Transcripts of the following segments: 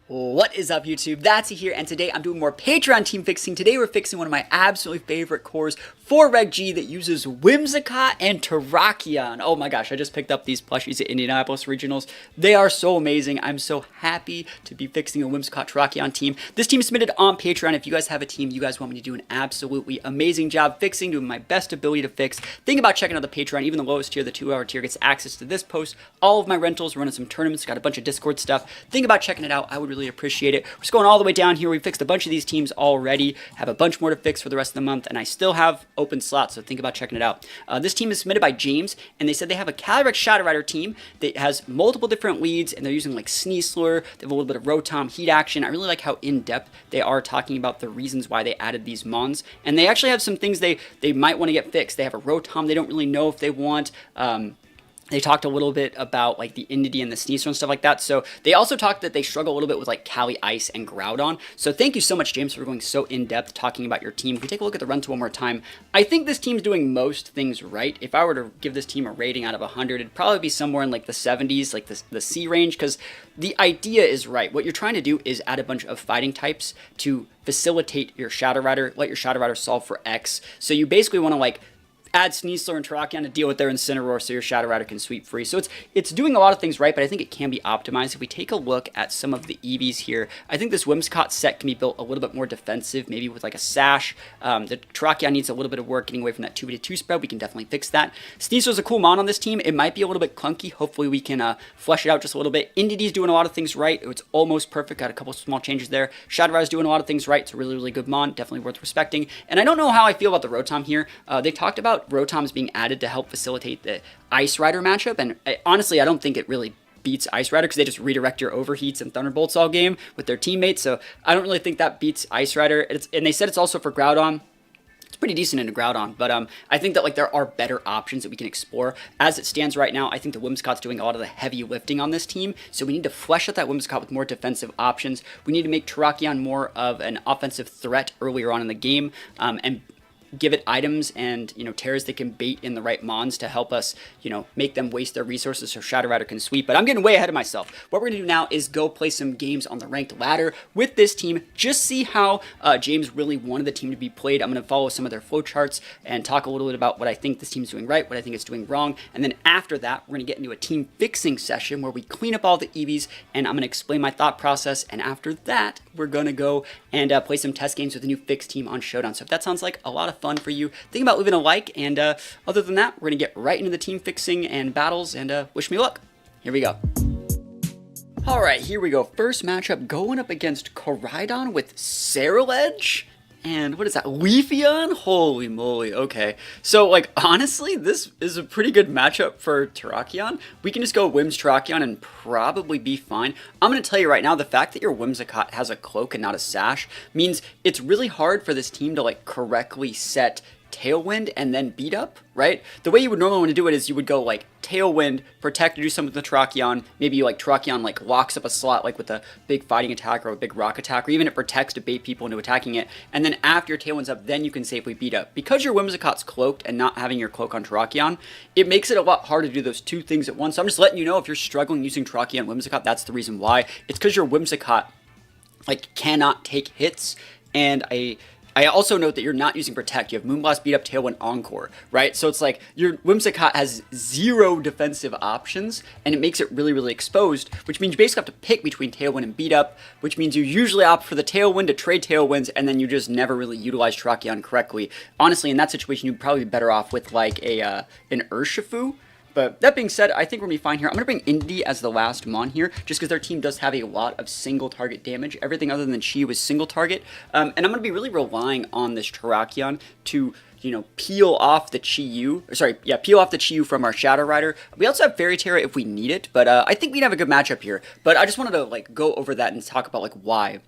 What is up, YouTube? That's here, and today I'm doing more Patreon team fixing. Today we're fixing one of my absolutely favorite cores for Reg G that uses Whimsicott and Terrakion. Oh my gosh, I just picked up these plushies at Indianapolis Regionals. They are so amazing. I'm so happy to be fixing a Whimsicott Terrakion team. This team is submitted on Patreon. If you guys have a team you guys want me to do an absolutely amazing job fixing, doing my best ability to fix, think about checking out the Patreon. Even the lowest tier, the 2-hour tier, gets access to this post, all of my rentals, running some tournaments, got a bunch of Discord stuff. Think about checking it out. I would really appreciate it. We're just going all the way down here. We fixed a bunch of these teams already, have a bunch more to fix for the rest of the month, and I still have open slots, so think about checking it out. This team is submitted by James, and they said they have a Calyrex Shadow Rider team that has multiple different leads, and they're using like Sneasler. They have a little bit of Rotom, Heat Action. I really like how in-depth they are talking about the reasons why they added these Mons, and they actually have some things they might want to get fixed. They have a Rotom they don't really know if they want. They talked a little bit about like the Inrto and the Sneasler and stuff like that. So they also talked that they struggle a little bit with like Cali Ice and Groudon. So thank you so much, James, for going so in-depth talking about your team. If we take a look at the rental one more time, I think this team's doing most things right. If I were to give this team a rating out of 100, it'd probably be somewhere in like the 70s, like the C range, because the idea is right. What you're trying to do is add a bunch of fighting types to facilitate your Shadow Rider, let your Shadow Rider solve for X. So you basically want to like add Sneasler and Terrakion to deal with their Incineroar so your Shadow Rider can sweep free. So it's doing a lot of things right, but I think it can be optimized. If we take a look at some of the EVs here, I think this Whimsicott set can be built a little bit more defensive, maybe with like a Sash. The Terrakion needs a little bit of work getting away from that 2v2 spread. We can definitely fix that. Sneasler's a cool mon on this team. It might be a little bit clunky. Hopefully we can flesh it out just a little bit. Inrto's doing a lot of things right. It's almost perfect. Got a couple small changes there. Shadow Rider's doing a lot of things right. It's a really, really good mon. Definitely worth respecting. And I don't know how I feel about the Rotom here. They talked about Rotoms being added to help facilitate the Ice Rider matchup, and honestly, I don't think it really beats Ice Rider because they just redirect your Overheats and Thunderbolts all game with their teammates, so I don't really think that beats Ice Rider. And they said it's also for Groudon. It's pretty decent in a Groudon, but I think that like there are better options that we can explore. As it stands right now, I think the Whimsicott's doing a lot of the heavy lifting on this team, so we need to flesh out that Whimsicott with more defensive options. We need to make Terrakion more of an offensive threat earlier on in the game, and give it items and, you know, tears they can bait in the right mons to help us, you know, make them waste their resources so Shadow Rider can sweep. But I'm getting way ahead of myself. What we're going to do now is go play some games on the ranked ladder with this team. Just see how James really wanted the team to be played. I'm going to follow some of their flowcharts and talk a little bit about what I think this team's doing right, what I think it's doing wrong. And then after that, we're going to get into a team fixing session where we clean up all the EVs and I'm going to explain my thought process. And after that, we're going to go and play some test games with the new fixed team on Showdown. So if that sounds like a lot of fun for you, think about leaving a like, and other than that, we're going to get right into the team fixing and battles, and wish me luck. Here we go. Alright, here we go. First matchup, going up against Koraidon with Scarlet. And what is that? Wifi? Holy moly. Okay. So, like, honestly, this is a pretty good matchup for Terrakion. We can just go Whims Terrakion and probably be fine. I'm going to tell you right now, the fact that your Whimsicott has a cloak and not a sash means it's really hard for this team to, like, correctly set Tailwind and then beat up, right? The way you would normally want to do it is you would go like Tailwind, protect to do something with the Terrakion. Maybe you like Terrakion like locks up a slot like with a big fighting attack or a big rock attack, or even it protects to bait people into attacking it. And then after your Tailwind's up, then you can safely beat up. Because your Whimsicott's cloaked and not having your cloak on Terrakion, it makes it a lot harder to do those two things at once. So I'm just letting you know if you're struggling using Terrakion and Whimsicott, that's the reason why. It's because your Whimsicott like cannot take hits, and I also note that you're not using Protect. You have Moonblast, Beat Up, Tailwind, Encore, right? So it's like your Whimsicott has 0 defensive options, and it makes it really, really exposed, which means you basically have to pick between Tailwind and Beat Up, which means you usually opt for the Tailwind to trade Tailwinds, and then you just never really utilize Terrakion correctly. Honestly, in that situation, you'd probably be better off with like an Urshifu. But that being said, I think we're going to be fine here. I'm going to bring Inrto as the last mon here, just because their team does have a lot of single target damage. Everything other than Chi was single target. And I'm going to be really relying on this Terrakion to, you know, peel off the peel off the Chi from our Shadow Rider. We also have Fairy Terra if we need it, but I think we'd have a good matchup here. But I just wanted to like go over that and talk about like why,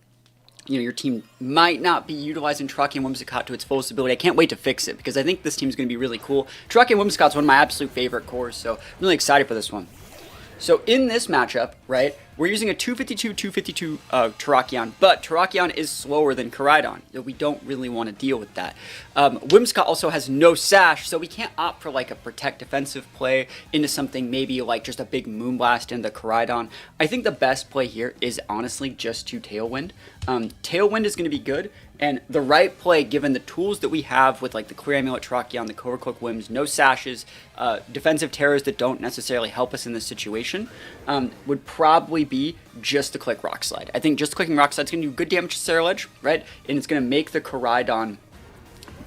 you know, your team might not be utilizing Terrakion and Whimsicott to its fullest ability. I can't wait to fix it because I think this team's going to be really cool. Terrakion and Whimsicott's one of my absolute favorite cores, so I'm really excited for this one. So in this matchup, right, We're using a 252 Terrakion, but Terrakion is slower than Koraidon. So we don't really want to deal with that. Whimsicott also has no sash, so we can't opt for like a protect defensive play into something maybe like just a big Moonblast into Koraidon. I think the best play here is honestly just to Tailwind. Tailwind is going to be good, and the right play given the tools that we have with like the Clear Amulet Terrakion, the Cobra Cloak Whims, no sashes, defensive terrors that don't necessarily help us in this situation, would probably be just to click Rock Slide. I think just clicking Rock Slide is going to do good damage to Sarah Ledge, right? And it's going to make the Koraidon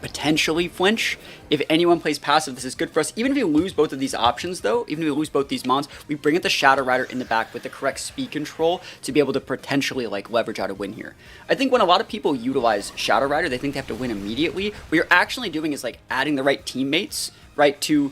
potentially flinch. If anyone plays passive, this is good for us. Even if we lose both of these options, though, even if we lose both these mons, we bring up the Shadow Rider in the back with the correct speed control to be able to potentially like leverage out a win here. I think when a lot of people utilize Shadow Rider, they think they have to win immediately. What you're actually doing is like adding the right teammates, right, to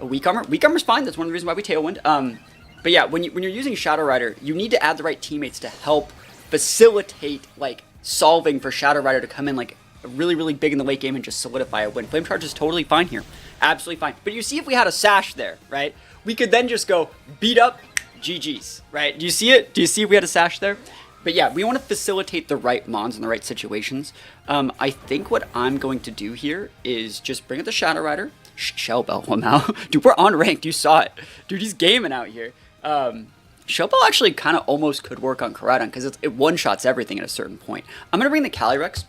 a weak armor. Weak armor's fine. That's one of the reasons why we Tailwind. But yeah, when you're using Shadow Rider, you need to add the right teammates to help facilitate like solving for Shadow Rider to come in like really, really big in the late game and just solidify a win. Flame Charge is totally fine here. Absolutely fine. But you see if we had a sash there, right? We could then just go beat up GG's, right? Do you see it? Do you see if we had a sash there? But yeah, we want to facilitate the right mons in the right situations. I think what I'm going to do here is just bring up the Shadow Rider. Shellbell, Lamau. Dude, we're on ranked. You saw it. Dude, he's gaming out here. Shellbell actually kind of almost could work on Koraidon because it one-shots everything at a certain point. I'm going to bring the Calyrex.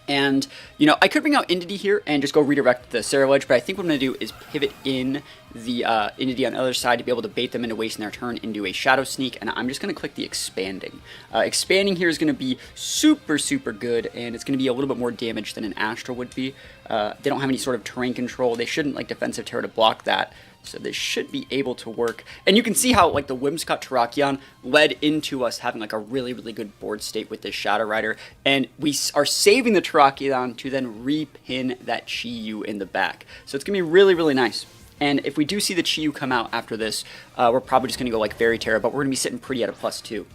And, you know, I could bring out Inrto here and just go redirect the Sarah Ledge, but I think what I'm going to do is pivot in the Inrto on the other side to be able to bait them into wasting their turn into a Shadow Sneak, and I'm just going to click the Expanding. Expanding here is going to be super, super good, and it's going to be a little bit more damage than an Astral would be. They don't have any sort of terrain control. They shouldn't, like, Defensive Terror to block that. So this should be able to work. And you can see how like the Whimsicott Terrakion led into us having like a really, really good board state with this Shadow Rider. And we are saving the Terrakion to then repin that Chi-Yu in the back. So it's going to be really, really nice. And if we do see the Chi-Yu come out after this, we're probably just going to go like Fairy Terror, but we're going to be sitting pretty at a +2.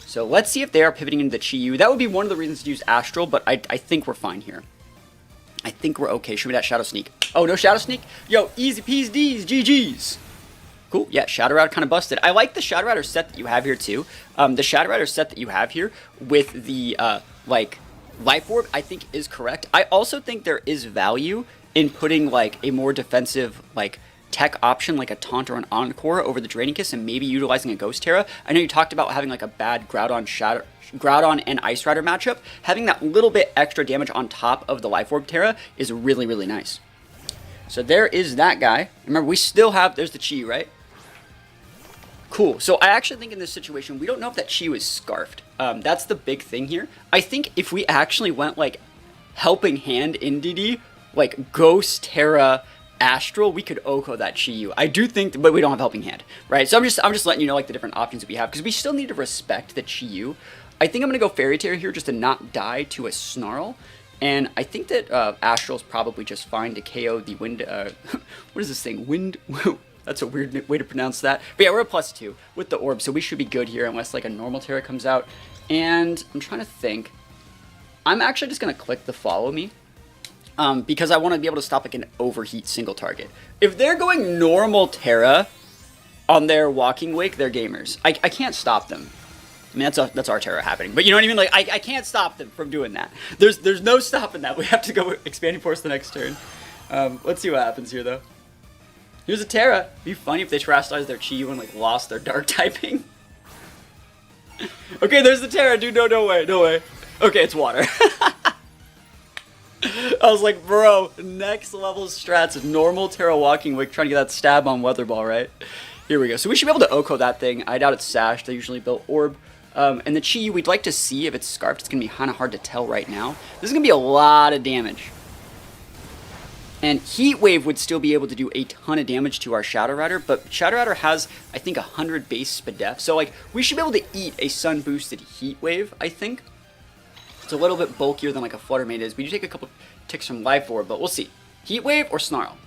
So let's see if they are pivoting into the Chi-Yu. That would be one of the reasons to use Astral, but I think we're fine here. I think we're okay. Show me that Shadow Sneak. Oh, no Shadow Sneak? Yo, easy peasy D's, GG's. Cool. Yeah, Shadow Rider kind of busted. I like the Shadow Rider set that you have here, too. The Shadow Rider set that you have here with the, like, Life Orb, I think is correct. I also think there is value in putting, like, a more defensive, like, tech option, like a Taunt or an Encore over the Draining Kiss and maybe utilizing a Ghost Terra. I know you talked about having, like, a bad Groudon and Ice Rider matchup. Having that little bit extra damage on top of the Life Orb Terra is really, really nice. So there is that guy. Remember, we still have, there's the Chi, right? Cool. So I actually think in this situation, we don't know if that Chi is scarfed. That's the big thing here. I think if we actually went like Helping Hand Inrto, like Ghost Terra Astral, we could Oko that Chi-Yu. I do think, but we don't have Helping Hand, right? So I'm just letting you know like the different options that we have because we still need to respect the Chi-Yu. I think I'm going to go Fairy Terror here just to not die to a Snarl. And I think that Astral's probably just fine to KO the Wind... what is this thing? Wind... That's a weird way to pronounce that. But yeah, we're a +2 with the Orb, so we should be good here unless like a normal Terra comes out. And I'm trying to think. I'm actually just going to click the Follow Me. Because I want to be able to stop like an overheat single target. If they're going normal Terra on their Walking Wake, they're gamers. I can't stop them. I mean, that's our Terra happening. But you know what I mean? Like, I can't stop them from doing that. There's no stopping that. We have to go Expanding Force the next turn. Let's see what happens here, though. Here's a Terra. It'd be funny if they terastallized their Chi-Yu and, like, lost their Dark typing. Okay, there's the Terra, dude. No way. Okay, it's water. I was like, bro, next level strats, normal Terra Walking Wake, trying to get that stab on Weather Ball, right? Here we go. So we should be able to Oko that thing. I doubt it's sashed. They usually build Orb. And the Chi-Yu, we'd like to see if it's scarfed. It's going to be kind of hard to tell right now. This is going to be a lot of damage. And Heat Wave would still be able to do a ton of damage to our Shadow Rider, but Shadow Rider has, I think, 100 base Spadef. So, like, we should be able to eat a Sun-boosted Heat Wave, I think. It's a little bit bulkier than, like, a Flutter Mane is. We do take a couple ticks from Life Orb, but we'll see. Heat Wave or Snarl?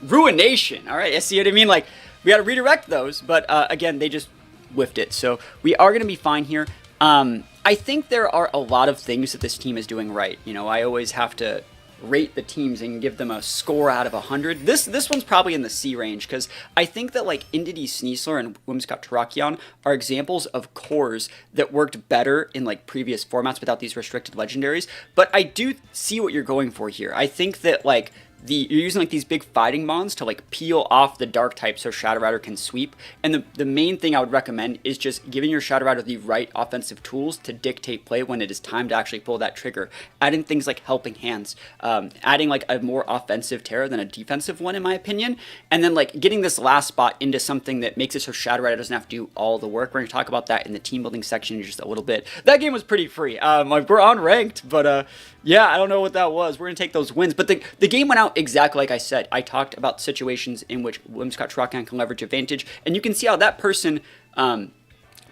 Ruination! Alright, you see what I mean? Like, we gotta redirect those, but, again, they just whiffed it. So, we are gonna be fine here. I think there are a lot of things that this team is doing right. You know, I always have to rate the teams and give them a score out of 100, this one's probably in the C range, because I think that like Inrto, Sneasler, and Whimsicott Terrakion are examples of cores that worked better in like previous formats without these restricted legendaries. But I do see what you're going for here. I think that like you're using like these big fighting mons to like peel off the dark type so Shadow Rider can sweep. And the main thing I would recommend is just giving your Shadow Rider the right offensive tools to dictate play when it is time to actually pull that trigger. Adding things like helping hands, adding like a more offensive Terra than a defensive one in my opinion. And then like getting this last spot into something that makes it so Shadow Rider doesn't have to do all the work. We're going to talk about that in the team building section in just a little bit. That game was pretty free. Like we're on ranked, but yeah, I don't know what that was. We're going to take those wins. But the game went out exactly like I said. I talked about situations in which Whimsicott Terrakion can leverage advantage. And you can see how that person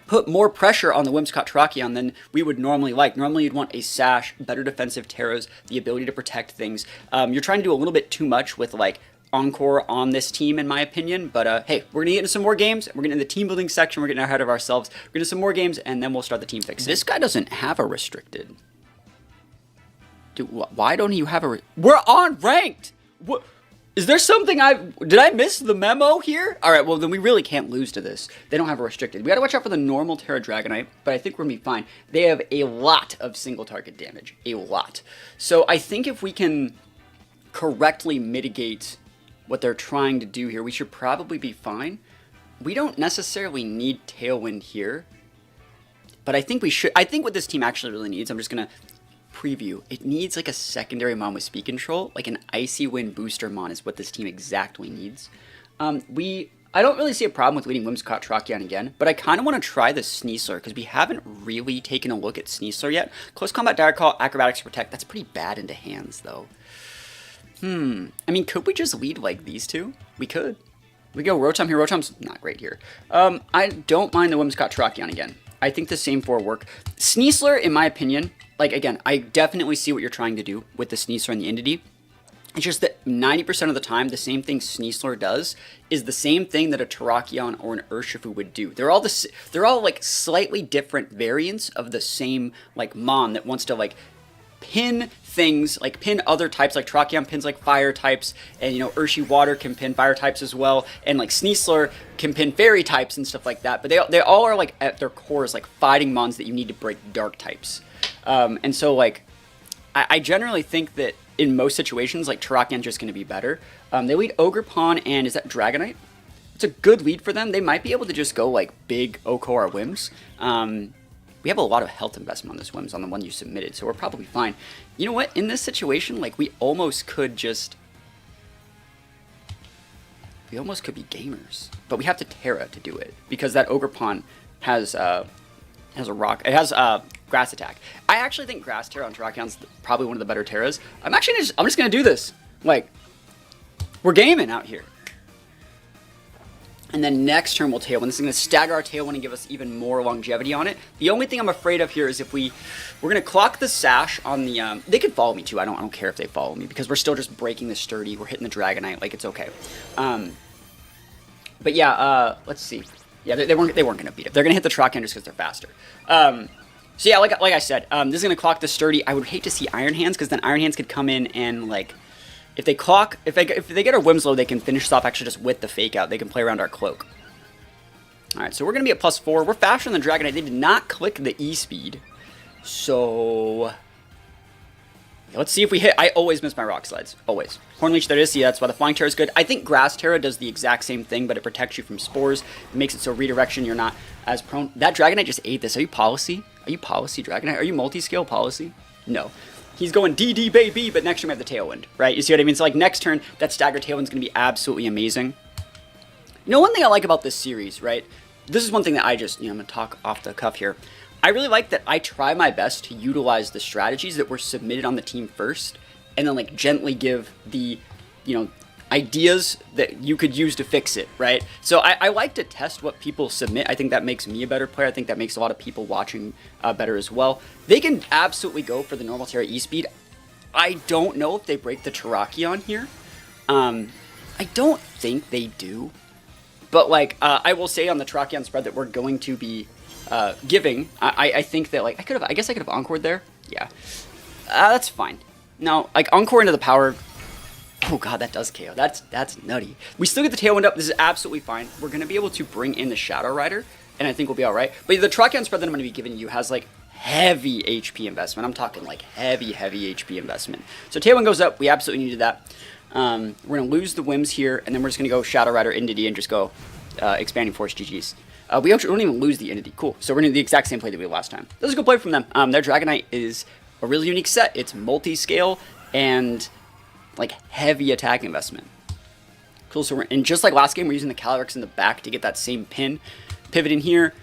put more pressure on the Whimsicott Terrakion than we would normally like. Normally you'd want a Sash, better defensive Terras, the ability to protect things. You're trying to do a little bit too much with like Encore on this team, in my opinion. But hey, we're going to get into some more games. We're getting into the team building section. We're getting ahead of ourselves. We're going to some more games, and then we'll start the team fixing. This guy doesn't have a restricted. Dude, why don't you have a... We're on ranked! What? Is there something Did I miss the memo here? Alright, well then we really can't lose to this. They don't have a restricted. We gotta watch out for the normal Terra Dragonite, but I think we're gonna be fine. They have a lot of single target damage. A lot. So I think if we can correctly mitigate what they're trying to do here, we should probably be fine. We don't necessarily need Tailwind here, but I think we should... I think what this team actually really needs, I'm just gonna... preview, it needs like a secondary mon with speed control, like an Icy Wind booster mon is what this team exactly needs. I don't really see a problem with leading Whimsicott Terrakion again, but I kind of want to try the Sneasler because we haven't really taken a look at Sneasler yet. Close combat, direct call, acrobatics, protect. That's pretty bad into hands though. I mean, could we just lead like these two? We could. We go Rotom here. Rotom's not great here. I don't mind the Whimsicott Terrakion again. I think the same four work. Sneasler, in my opinion, like, again, I definitely see what you're trying to do with the Sneasler and the Inrto. It's just that 90% of the time, the same thing Sneasler does is the same thing that a Terrakion or an Urshifu would do. They're all like slightly different variants of the same like mon that wants to like pin things, like pin other types, like Terrakion pins like fire types, and you know Urshi Water can pin fire types as well, and like Sneasler can pin fairy types and stuff like that. But they all are like at their cores like fighting mons that you need to break dark types. And so, like, I generally think that in most situations, like, Terrakion's just going to be better. They lead Ogerpon and, is that Dragonite? It's a good lead for them. They might be able to just go, like, big Oko or Whims. We have a lot of health investment on this Whims on the one you submitted, so we're probably fine. You know what? In this situation, like, we almost could be gamers. But we have to Terra to do it, because that Ogerpon has a rock. It has grass attack. I actually think grass Terra on Terrakion's probably one of the better Terras. I'm just gonna do this. Like, we're gaming out here. And then next turn we'll Tailwind. This is gonna stagger our Tailwind and give us even more longevity on it. The only thing I'm afraid of here is if we're gonna clock the Sash on the they can follow me too. I don't care if they follow me because we're still just breaking the Sturdy. We're hitting the Dragonite, like it's okay. But yeah, let's see. Yeah, they weren't going to beat it. They're going to hit the Terrakion just because they're faster. So yeah, like I said, this is going to clock the Sturdy. I would hate to see Iron Hands because then Iron Hands could come in and like, if they get our Whimslow, they can finish this off actually just with the Fake Out. They can play around our Cloak. All right, so we're going to be at +4. We're faster than the Dragonite. They did not click the E-Speed. So let's see if we hit. I always miss my Rock Slides. Always. Hornleech there is. Yeah, that's why the Flying Terra is good. I think Grass Terra does the exact same thing, but it protects you from spores. It makes it so redirection you're not as prone. That Dragonite just ate this. Are you Policy? Are you Policy Dragonite? Are you multi-scale Policy? No. He's going DD baby, but next turn we have the Tailwind, right? You see what I mean? So like next turn, that Stagger Tailwind's going to be absolutely amazing. You know, one thing I like about this series, right? This is one thing that I just, I'm going to talk off the cuff here. I really like that I try my best to utilize the strategies that were submitted on the team first, and then like gently give the, ideas that you could use to fix it, right? So I like to test what people submit. I think that makes me a better player. I think that makes a lot of people watching better as well. They can absolutely go for the normal Terra E-Speed. I don't know if they break the Terrakion here. I don't think they do. But like, I will say on the Terrakion spread that we're going to be giving, I think that like, I guess I could have encored there. Yeah, that's fine. Now, like, Encore into the power... Oh god, that does KO. That's nutty. We still get the Tailwind up. This is absolutely fine. We're going to be able to bring in the Shadow Rider, and I think we'll be alright. But the Terrakion spread that I'm going to be giving you has, like, heavy HP investment. I'm talking, like, heavy HP investment. So Tailwind goes up. We absolutely needed that. We're going to lose the Whims here, and then we're just going to go Shadow Rider into D and just go Expanding Force GG's. We don't even lose the Entity. Cool. So we're going to do the exact same play that we did last time. This is a good play from them. Their Dragonite is a really unique set. It's multi-scale and like heavy attack investment. Cool. So and just like last game, we're using the Calyrex in the back to get that same pin. Pivot in here,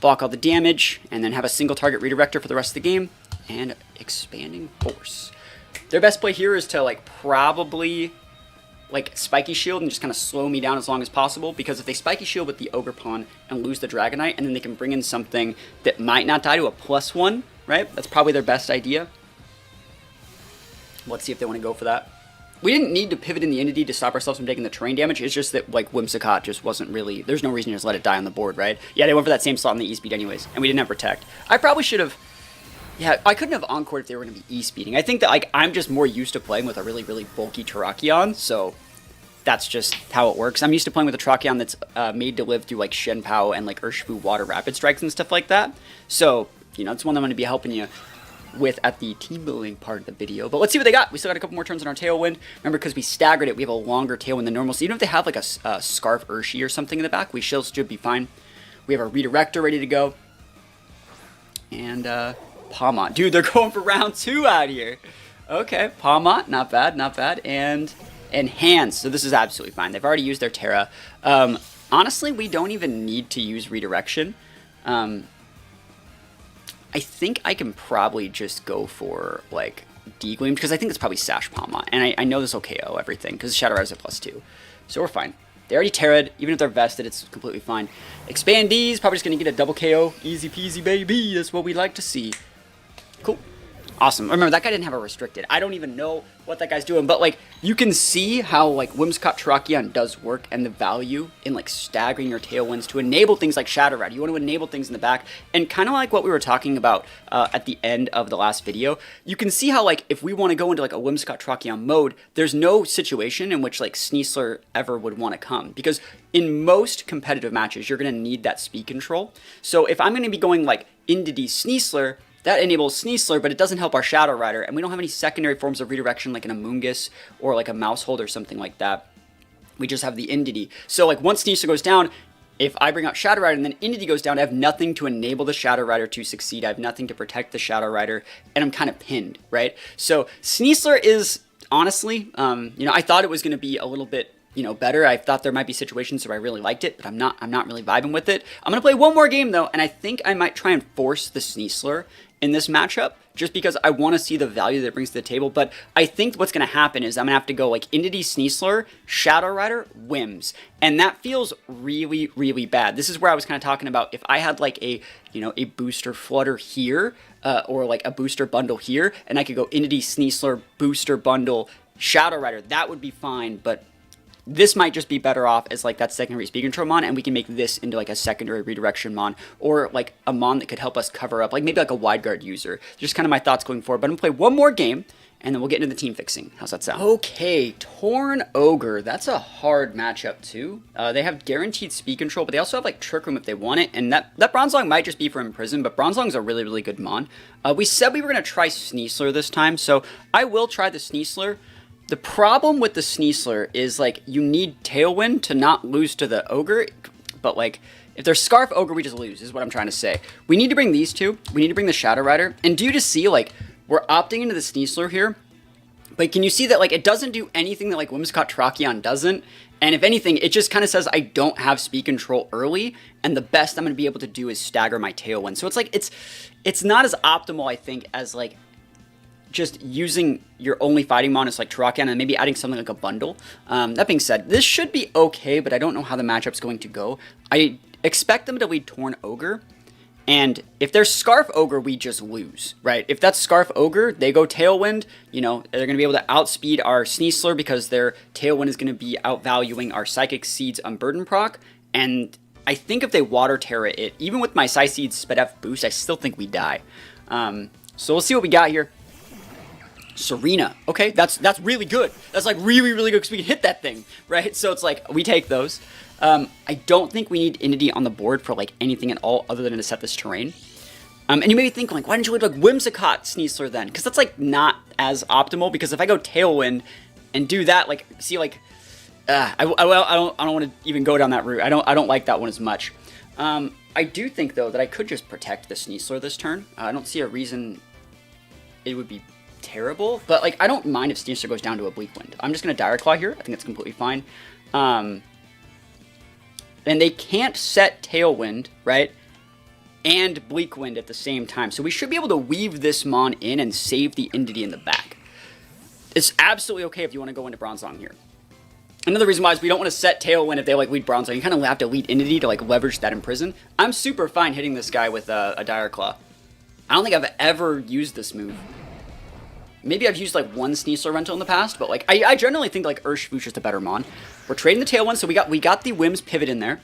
block all the damage, and then have a single target redirector for the rest of the game. And Expanding Force. Their best play here is to like probably like Spiky Shield and just kind of slow me down as long as possible, because if they Spiky Shield with the Ogre Pawn and lose the Dragonite, and then they can bring in something that might not die to a +1, right? That's probably their best idea. Let's see if they want to go for that. We didn't need to pivot in the Entity to stop ourselves from taking the terrain damage. It's just that like Whimsicott just wasn't really, there's no reason to just let it die on the board, right? Yeah, they went for that same slot in the E-Speed anyways, and we didn't have Protect. I probably should have, yeah, I couldn't have Encored if they were going to be E-Speeding. I think that like I'm just more used to playing with a really bulky Terrakion, so that's just how it works. I'm used to playing with a Terrakion that's made to live through like Shenpao and like Urshifu Water Rapid Strikes and stuff like that. So, you know, it's one that I'm going to be helping you with at the team building part of the video. But let's see what they got. We still got a couple more turns on our Tailwind. Remember, because we staggered it, we have a longer Tailwind than normal. So even if they have like a Scarf Urshi or something in the back, we still should be fine. We have our Redirector ready to go. And Pawmot. Dude, they're going for round 2 out here. Okay, Pawmot, not bad, not bad. And Hands, so this is absolutely fine. They've already used their Terra. Honestly, we don't even need to use Redirection. I think I can probably just go for, like, D-Gleam, because I think it's probably Sash Pawmot. And I know this will KO everything, because Shadow Rider's at +2. So we're fine. They already Terra'd. Even if they're vested, it's completely fine. Expandees, probably just going to get a double KO. Easy peasy, baby. That's what we like to see. Cool. Awesome. Remember, that guy didn't have a restricted. I don't even know what that guy's doing, but like you can see how like Whimsicott Terrakion does work, and the value in like staggering your Tailwinds to enable things like Shadow Rider. You want to enable things in the back, and kind of like what we were talking about at the end of the last video. You can see how like if we want to go into like a Whimsicott Terrakion mode, there's no situation in which like Sneasler ever would want to come, because in most competitive matches you're going to need that speed control. So if I'm going to be going like into D Sneasler, that enables Sneasler, but it doesn't help our Shadow Rider, and we don't have any secondary forms of redirection like an Amoonguss or like a Mousehold or something like that. We just have the Entity. So like once Sneasler goes down, if I bring out Shadow Rider and then Entity goes down, I have nothing to enable the Shadow Rider to succeed. I have nothing to protect the Shadow Rider, and I'm kind of pinned, right? So Sneasler is honestly, you know, I thought it was going to be a little bit, you know, better. I thought there might be situations where I really liked it, but I'm not really vibing with it. I'm going to play one more game though, and I think I might try and force the Sneasler in this matchup, just because I want to see the value that it brings to the table. But I think what's going to happen is I'm going to have to go like Entity Sneasler, Shadow Rider, Whims. And that feels really bad. This is where I was kind of talking about if I had like a, you know, a booster Flutter here, or like a booster bundle here, and I could go Entity Sneasler, booster bundle, Shadow Rider, that would be fine. But this might just be better off as like that secondary speed control mon, and we can make this into like a secondary redirection mon, or like a mon that could help us cover up, like maybe like a wide guard user. Just kind of my thoughts going forward. But I'm gonna play one more game, and then we'll get into the team fixing. How's that sound? Okay, Torn Ogre. That's a hard matchup too. They have guaranteed speed control, but they also have like Trick Room if they want it, and that Bronzong might just be for Imprison, but Bronzong's a really good mon. We said we were gonna try Sneasler this time, so I will try the Sneasler. The problem with the Sneasler is, like, you need Tailwind to not lose to the Ogre, but, like, if there's Scarf Ogre, we just lose, is what I'm trying to say. We need to bring these two. We need to bring the Shadow Rider. And due to see, like, we're opting into the Sneasler here, but can you see that, like, it doesn't do anything that, like, Whimsicott Terrakion doesn't? And if anything, it just kind of says I don't have speed control early, and the best I'm going to be able to do is stagger my Tailwind. So it's, like, it's not as optimal, I think, as, like, just using your only fighting mon is like Terrakion and maybe adding something like a bundle. That being said, this should be okay, but I don't know how the matchup's going to go. I expect them to lead Torn Ogre, and if there's Scarf Ogre, we just lose, right? If that's Scarf Ogre, they go Tailwind, you know, they're going to be able to outspeed our Sneasler because their Tailwind is going to be outvaluing our Psychic Seeds Unburden proc, and I think if they Water Terra it, even with my Psy Seeds Sped F boost, I still think we die. So we'll see what we got here. Serena. Okay, that's really good. That's like really, really good because we can hit that thing, right? So it's like, we take those. I don't think we need Inrto on the board for like anything at all other than to set this terrain. And you may be thinking, like, why didn't you leave like Whimsicott Sneasler then? Because that's like not as optimal, because if I go Tailwind and do that, like, see, like, I don't want to even go down that route. I don't like that one as much. I do think though that I could just protect the Sneasler this turn. I don't see a reason it would be terrible, but like, I don't mind if Sneasler goes down to a Bleak Wind. I'm just gonna Dire Claw here. I think that's completely fine. And they can't set Tailwind, right, and Bleak Wind at the same time, so we should be able to weave this Mon in and save the Inrto in the back. It's absolutely okay if you want to go into Bronzong here. Another reason why is we don't want to set Tailwind if they like lead Bronzong. You kind of have to lead Inrto to like leverage that Imprison. I'm super fine hitting this guy with a Dire Claw. I don't think I've ever used this move. Maybe I've used like one Sneasler Rental in the past, but like I generally think like Urshifu's just a better Mon. We're trading the Tailwind, so we got the Whims pivot in there,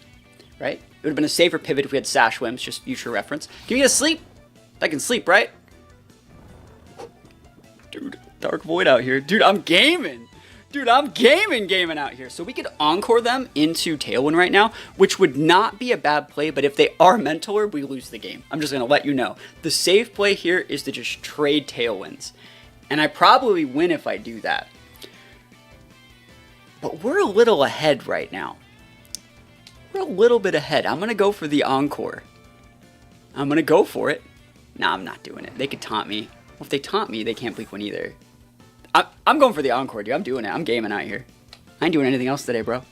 right? It would have been a safer pivot if we had Sash Whims, just future reference. Give me a sleep. I can sleep, right? Dude, Dark Void out here. Dude, I'm gaming. Dude, I'm gaming out here. So we could Encore them into Tailwind right now, which would not be a bad play, but if they are Mental Orb, we lose the game. I'm just going to let you know. The safe play here is to just trade Tailwinds. And I probably win if I do that. But we're a little ahead right now. We're a little bit ahead. I'm going to go for the Encore. I'm going to go for it. Nah, I'm not doing it. They could taunt me. Well, if they taunt me, they can't Bleak One either. I'm going for the Encore, dude. I'm doing it. I'm gaming out here. I ain't doing anything else today, bro.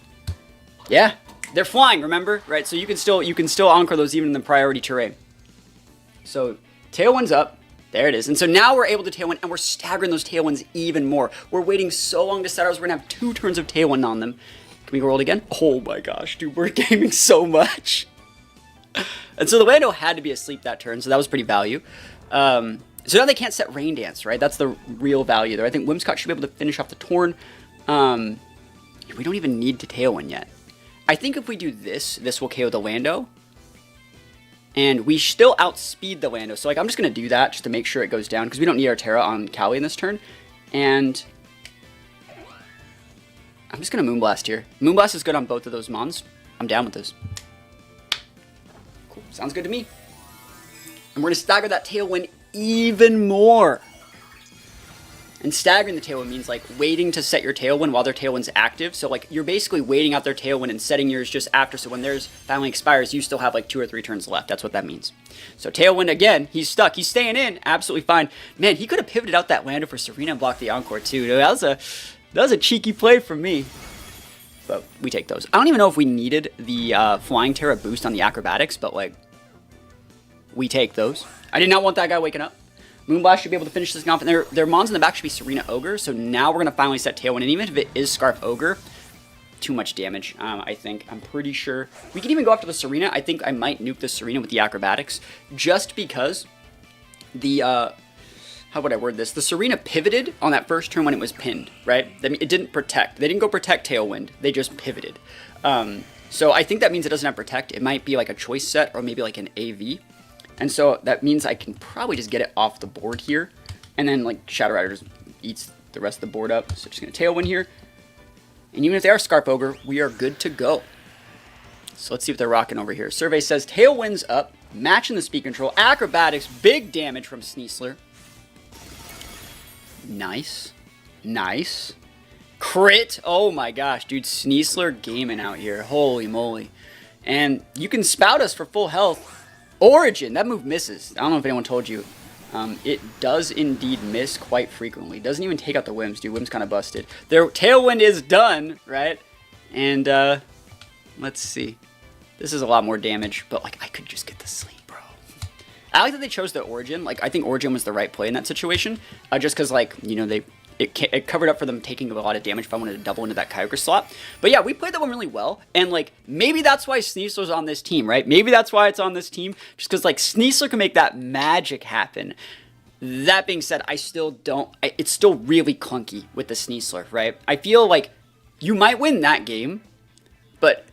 Yeah. They're flying, remember? Right, so you can still Encore those even in the priority terrain. So, Tailwind's up. There it is. And so now we're able to Tailwind, and we're staggering those Tailwinds even more. We're waiting so long to set ours. We're going to have 2 turns of Tailwind on them. Can we go roll it again? Oh my gosh, dude. We're gaming so much. And so the Lando had to be asleep that turn, so that was pretty value. So now they can't set Rain Dance, right? That's the real value there. I think Whimsicott should be able to finish off the Torn. We don't even need to Tailwind yet. I think if we do this, this will KO the Lando. And we still outspeed the Lando. So like, I'm just going to do that just to make sure it goes down, because we don't need our Terra on Callie in this turn. And I'm just going to Moonblast here. Moonblast is good on both of those Mons. I'm down with this. Cool. Sounds good to me. And we're going to stagger that Tailwind even more. And staggering the Tailwind means like waiting to set your Tailwind while their Tailwind's active. So like, you're basically waiting out their Tailwind and setting yours just after. So when theirs finally expires, you still have like 2 or 3 turns left. That's what that means. So Tailwind again, he's stuck. He's staying in. Absolutely fine. Man, he could have pivoted out that Lando for Serena and blocked the Encore too. That was a cheeky play from me. But we take those. I don't even know if we needed the Flying Terra boost on the Acrobatics, but like, we take those. I did not want that guy waking up. Moonblast should be able to finish this off, and their Mons in the back should be Serena Ogre, so now we're going to finally set Tailwind, and even if it is Scarf Ogre, too much damage, I think. I'm pretty sure. We can even go after the Serena. I think I might nuke the Serena with the Acrobatics, just because the, how would I word this? The Serena pivoted on that first turn when it was pinned, right? I mean, it didn't protect. They didn't go protect Tailwind. They just pivoted. So I think that means it doesn't have protect. It might be like a choice set, or maybe like an AV. And so that means I can probably just get it off the board here. And then like Shadow Rider just eats the rest of the board up. So just going to Tailwind here. And even if they are Scarf Ogre, we are good to go. So let's see what they're rocking over here. Survey says Tailwind's up. Matching the speed control. Acrobatics. Big damage from Sneasler. Nice. Nice. Crit. Oh my gosh, dude. Sneasler gaming out here. Holy moly. And you can spout us for full health. Origin, that move misses. I don't know if anyone told you. It does indeed miss quite frequently. Doesn't even take out the Whims, dude. Whims kind of busted. Their Tailwind is done, right? And, let's see. This is a lot more damage, but, like, I could just get the sleep, bro. I like that they chose the Origin. Like, I think Origin was the right play in that situation. Just because, like, you know, it covered up for them taking a lot of damage if I wanted to double into that Kyogre slot. But yeah, we played that one really well. And like, maybe that's why Sneasler's on this team, right? Maybe that's why it's on this team. Just because like Sneasler can make that magic happen. That being said, I still don't, it's still really clunky with the Sneasler, right? I feel like you might win that game, but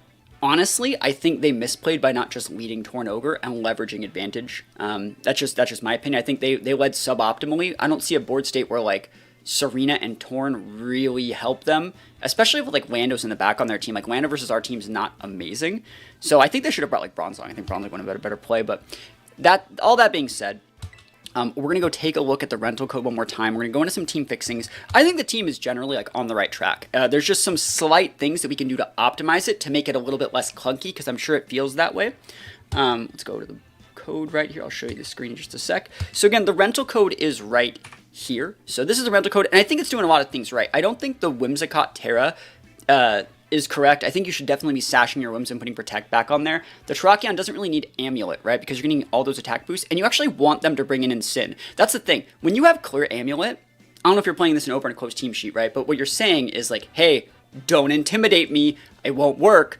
honestly, I think they misplayed by not just leading Torn Ogre and leveraging advantage. That's just my opinion. I think they led suboptimally. I don't see a board state where like Serena and Torn really help them, especially with like Landos in the back on their team. Like Lando versus our team is not amazing, so I think they should have brought like Bronzong. I think Bronzong would have been a better play. But all that being said, we're gonna go take a look at the rental code one more time. We're gonna go into some team fixings. I think the team is generally like on the right track. There's just some slight things that we can do to optimize it to make it a little bit less clunky, because I'm sure it feels that way. Let's go to the code right here. I'll show you the screen in just a sec. So again, the rental code is right here. So this is the rental code, and I think it's doing a lot of things right. I don't think the Whimsicott Terra is correct. I think you should definitely be sashing your Whims and putting Protect back on there. The Terrakion doesn't really need Amulet, right? Because you're getting all those attack boosts, and you actually want them to bring in Sin. That's the thing. When you have clear Amulet, I don't know if you're playing this in open or closed team sheet, right? But what you're saying is like, hey, don't intimidate me. It won't work.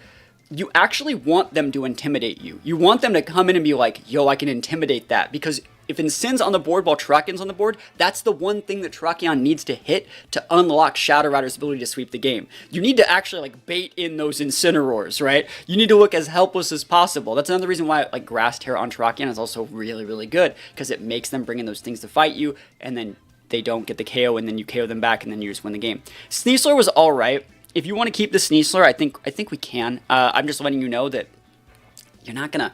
You actually want them to intimidate you. You want them to come in and be like, yo, I can intimidate that. Because if Insin's on the board while Terrakion's on the board, that's the one thing that Terrakion needs to hit to unlock Shadow Rider's ability to sweep the game. You need to actually like bait in those Incineroars, right? You need to look as helpless as possible. That's another reason why like Grass Terra on Terrakion is also really, really good, because it makes them bring in those things to fight you, and then they don't get the KO, and then you KO them back, and then you just win the game. Sneasler was all right. If you want to keep the Sneasler, I think we can. I'm just letting you know that you're not gonna.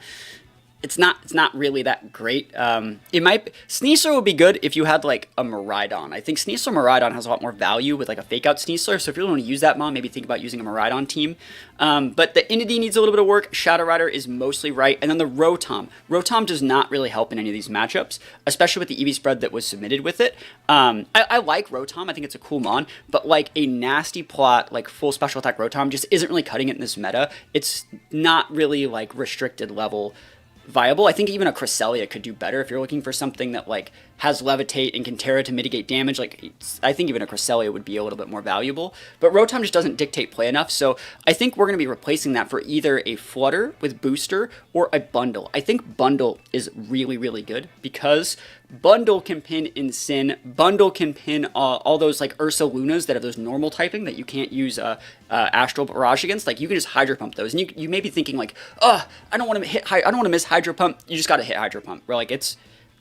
It's not really that great. It might Sneasler would be good if you had like a Miraidon. I think Sneasler Miraidon has a lot more value with like a fake out Sneasler. So if you really want to use that mon, maybe think about using a Miraidon team. But the Inrto needs a little bit of work. Shadow Rider is mostly right, and then the Rotom. Rotom does not really help in any of these matchups, especially with the EV spread that was submitted with it. I like Rotom. I think it's a cool mon, but like a nasty plot, like full special attack Rotom just isn't really cutting it in this meta. It's not really like restricted level viable. I think even a Cresselia could do better if you're looking for something that like has Levitate and can Terra to mitigate damage. Like I think even a Cresselia would be a little bit more valuable, but Rotom just doesn't dictate play enough. So I think we're going to be replacing that for either a Flutter with Booster or a Bundle. I think Bundle is really, really good because Bundle can pin Incin, Bundle can pin all those like Ursa Lunas that have those normal typing that you can't use Astral Barrage against. Like you can just Hydro Pump those, and you may be thinking like, oh, I don't want to miss Hydro Pump. You just got to hit Hydro Pump. Where like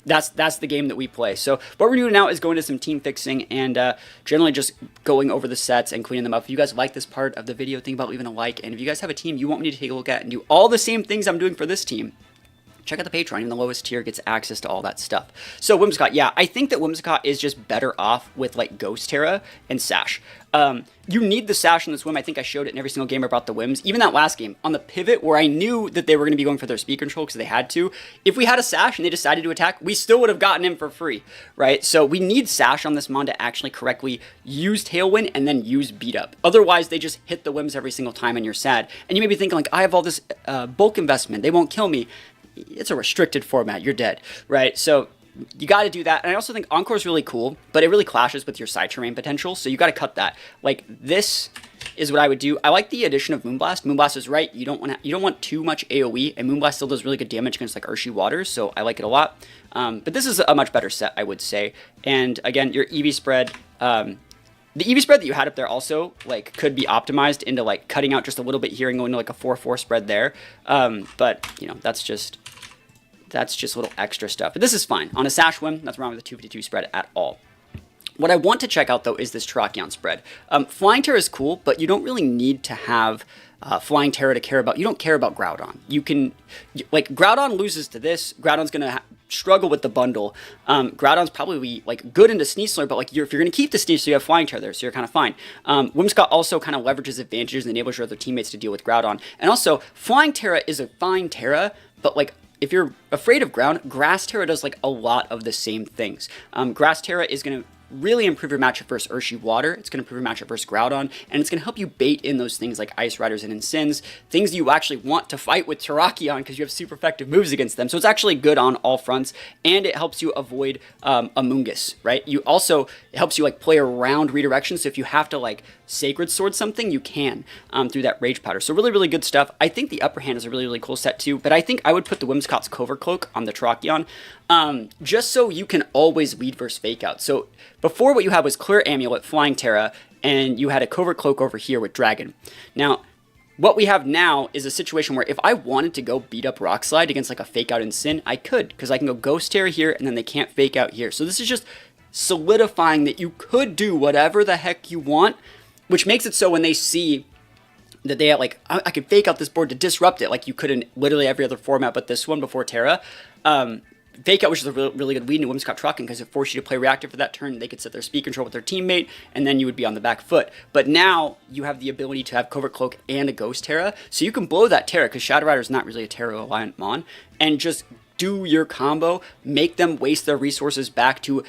that's the game that we play. So what we're doing now is going to some team fixing and generally just going over the sets and cleaning them up. If you guys like this part of the video, think about leaving a like. And if you guys have a team you want me to take a look at and do all the same things I'm doing for this team, check out the Patreon. Even the lowest tier gets access to all that stuff. So Whimsicott, yeah, I think that Whimsicott is just better off with like Ghost Terra and Sash. You need the Sash in this Whim. I think I showed it in every single game I brought the Whims. Even that last game on the pivot where I knew that they were going to be going for their speed control because they had to. If we had a Sash and they decided to attack, we still would have gotten him for free, right? So we need Sash on this mon to actually correctly use Tailwind and then use Beat Up. Otherwise, they just hit the Whims every single time and you're sad. And you may be thinking like, I have all this bulk investment. They won't kill me. It's a restricted format. You're dead, right? So you got to do that. And I also think Encore is really cool, but it really clashes with your side terrain potential. So you got to cut that. Like this is what I would do. I like the addition of Moonblast. Moonblast is right. You don't want too much AoE, and Moonblast still does really good damage against like Urshi Waters. So I like it a lot. But this is a much better set, I would say. And again, your EV spread. The EV spread that you had up there also like could be optimized into like cutting out just a little bit here and going to like a 4-4 spread there. But you know, that's just a little extra stuff. But this is fine. On a Sash Whim, nothing wrong with the 252 spread at all. What I want to check out, though, is this Terrakion spread. Flying Terra is cool, but you don't really need to have Flying Terra to care about. You don't care about Groudon. You can, like, Groudon loses to this. Groudon's going to struggle with the bundle. Groudon's probably, like, good into Sneasler, but, like, if you're going to keep the Sneasler, you have Flying Terra there, so you're kind of fine. Whimsicott also kind of leverages advantages and enables your other teammates to deal with Groudon. And also, Flying Terra is a fine Terra, but, like, if you're afraid of ground, Grass Terra does like a lot of the same things. Grass Terra is going to really improve your matchup versus Urshi Water. It's going to improve your matchup versus Groudon, and it's going to help you bait in those things like Ice Riders and Incins, things you actually want to fight with Terrakion because you have super effective moves against them. So it's actually good on all fronts, and it helps you avoid Amoonguss, right? It helps you like play around redirection, so if you have to like Sacred Sword something, you can through that Rage Powder. So really, really good stuff. I think the Upper Hand is a really, really cool set too, but I think I would put the Whimsicott's Covert Cloak on the Terrakion just so you can always lead versus Fake Out. So before what you had was Clear Amulet, Flying Terra, and you had a Covert Cloak over here with Dragon. Now, what we have now is a situation where if I wanted to go beat up Rock Slide against like a Fake Out Incin, I could, because I can go Ghost Terra here, and then they can't Fake Out here. So this is just solidifying that you could do whatever the heck you want, which makes it so when they see that they have, like, I could fake out this board to disrupt it, like you could in literally every other format but this one before Terra. Fake out, which is a really good lead in Whimsicott Terrakion because it forced you to play reactive for that turn. They could set their speed control with their teammate, and then you would be on the back foot. But now you have the ability to have Covert Cloak and a Ghost Terra, so you can blow that Terra because Shadow Rider is not really a Terra reliant mon, and just do your combo, make them waste their resources back to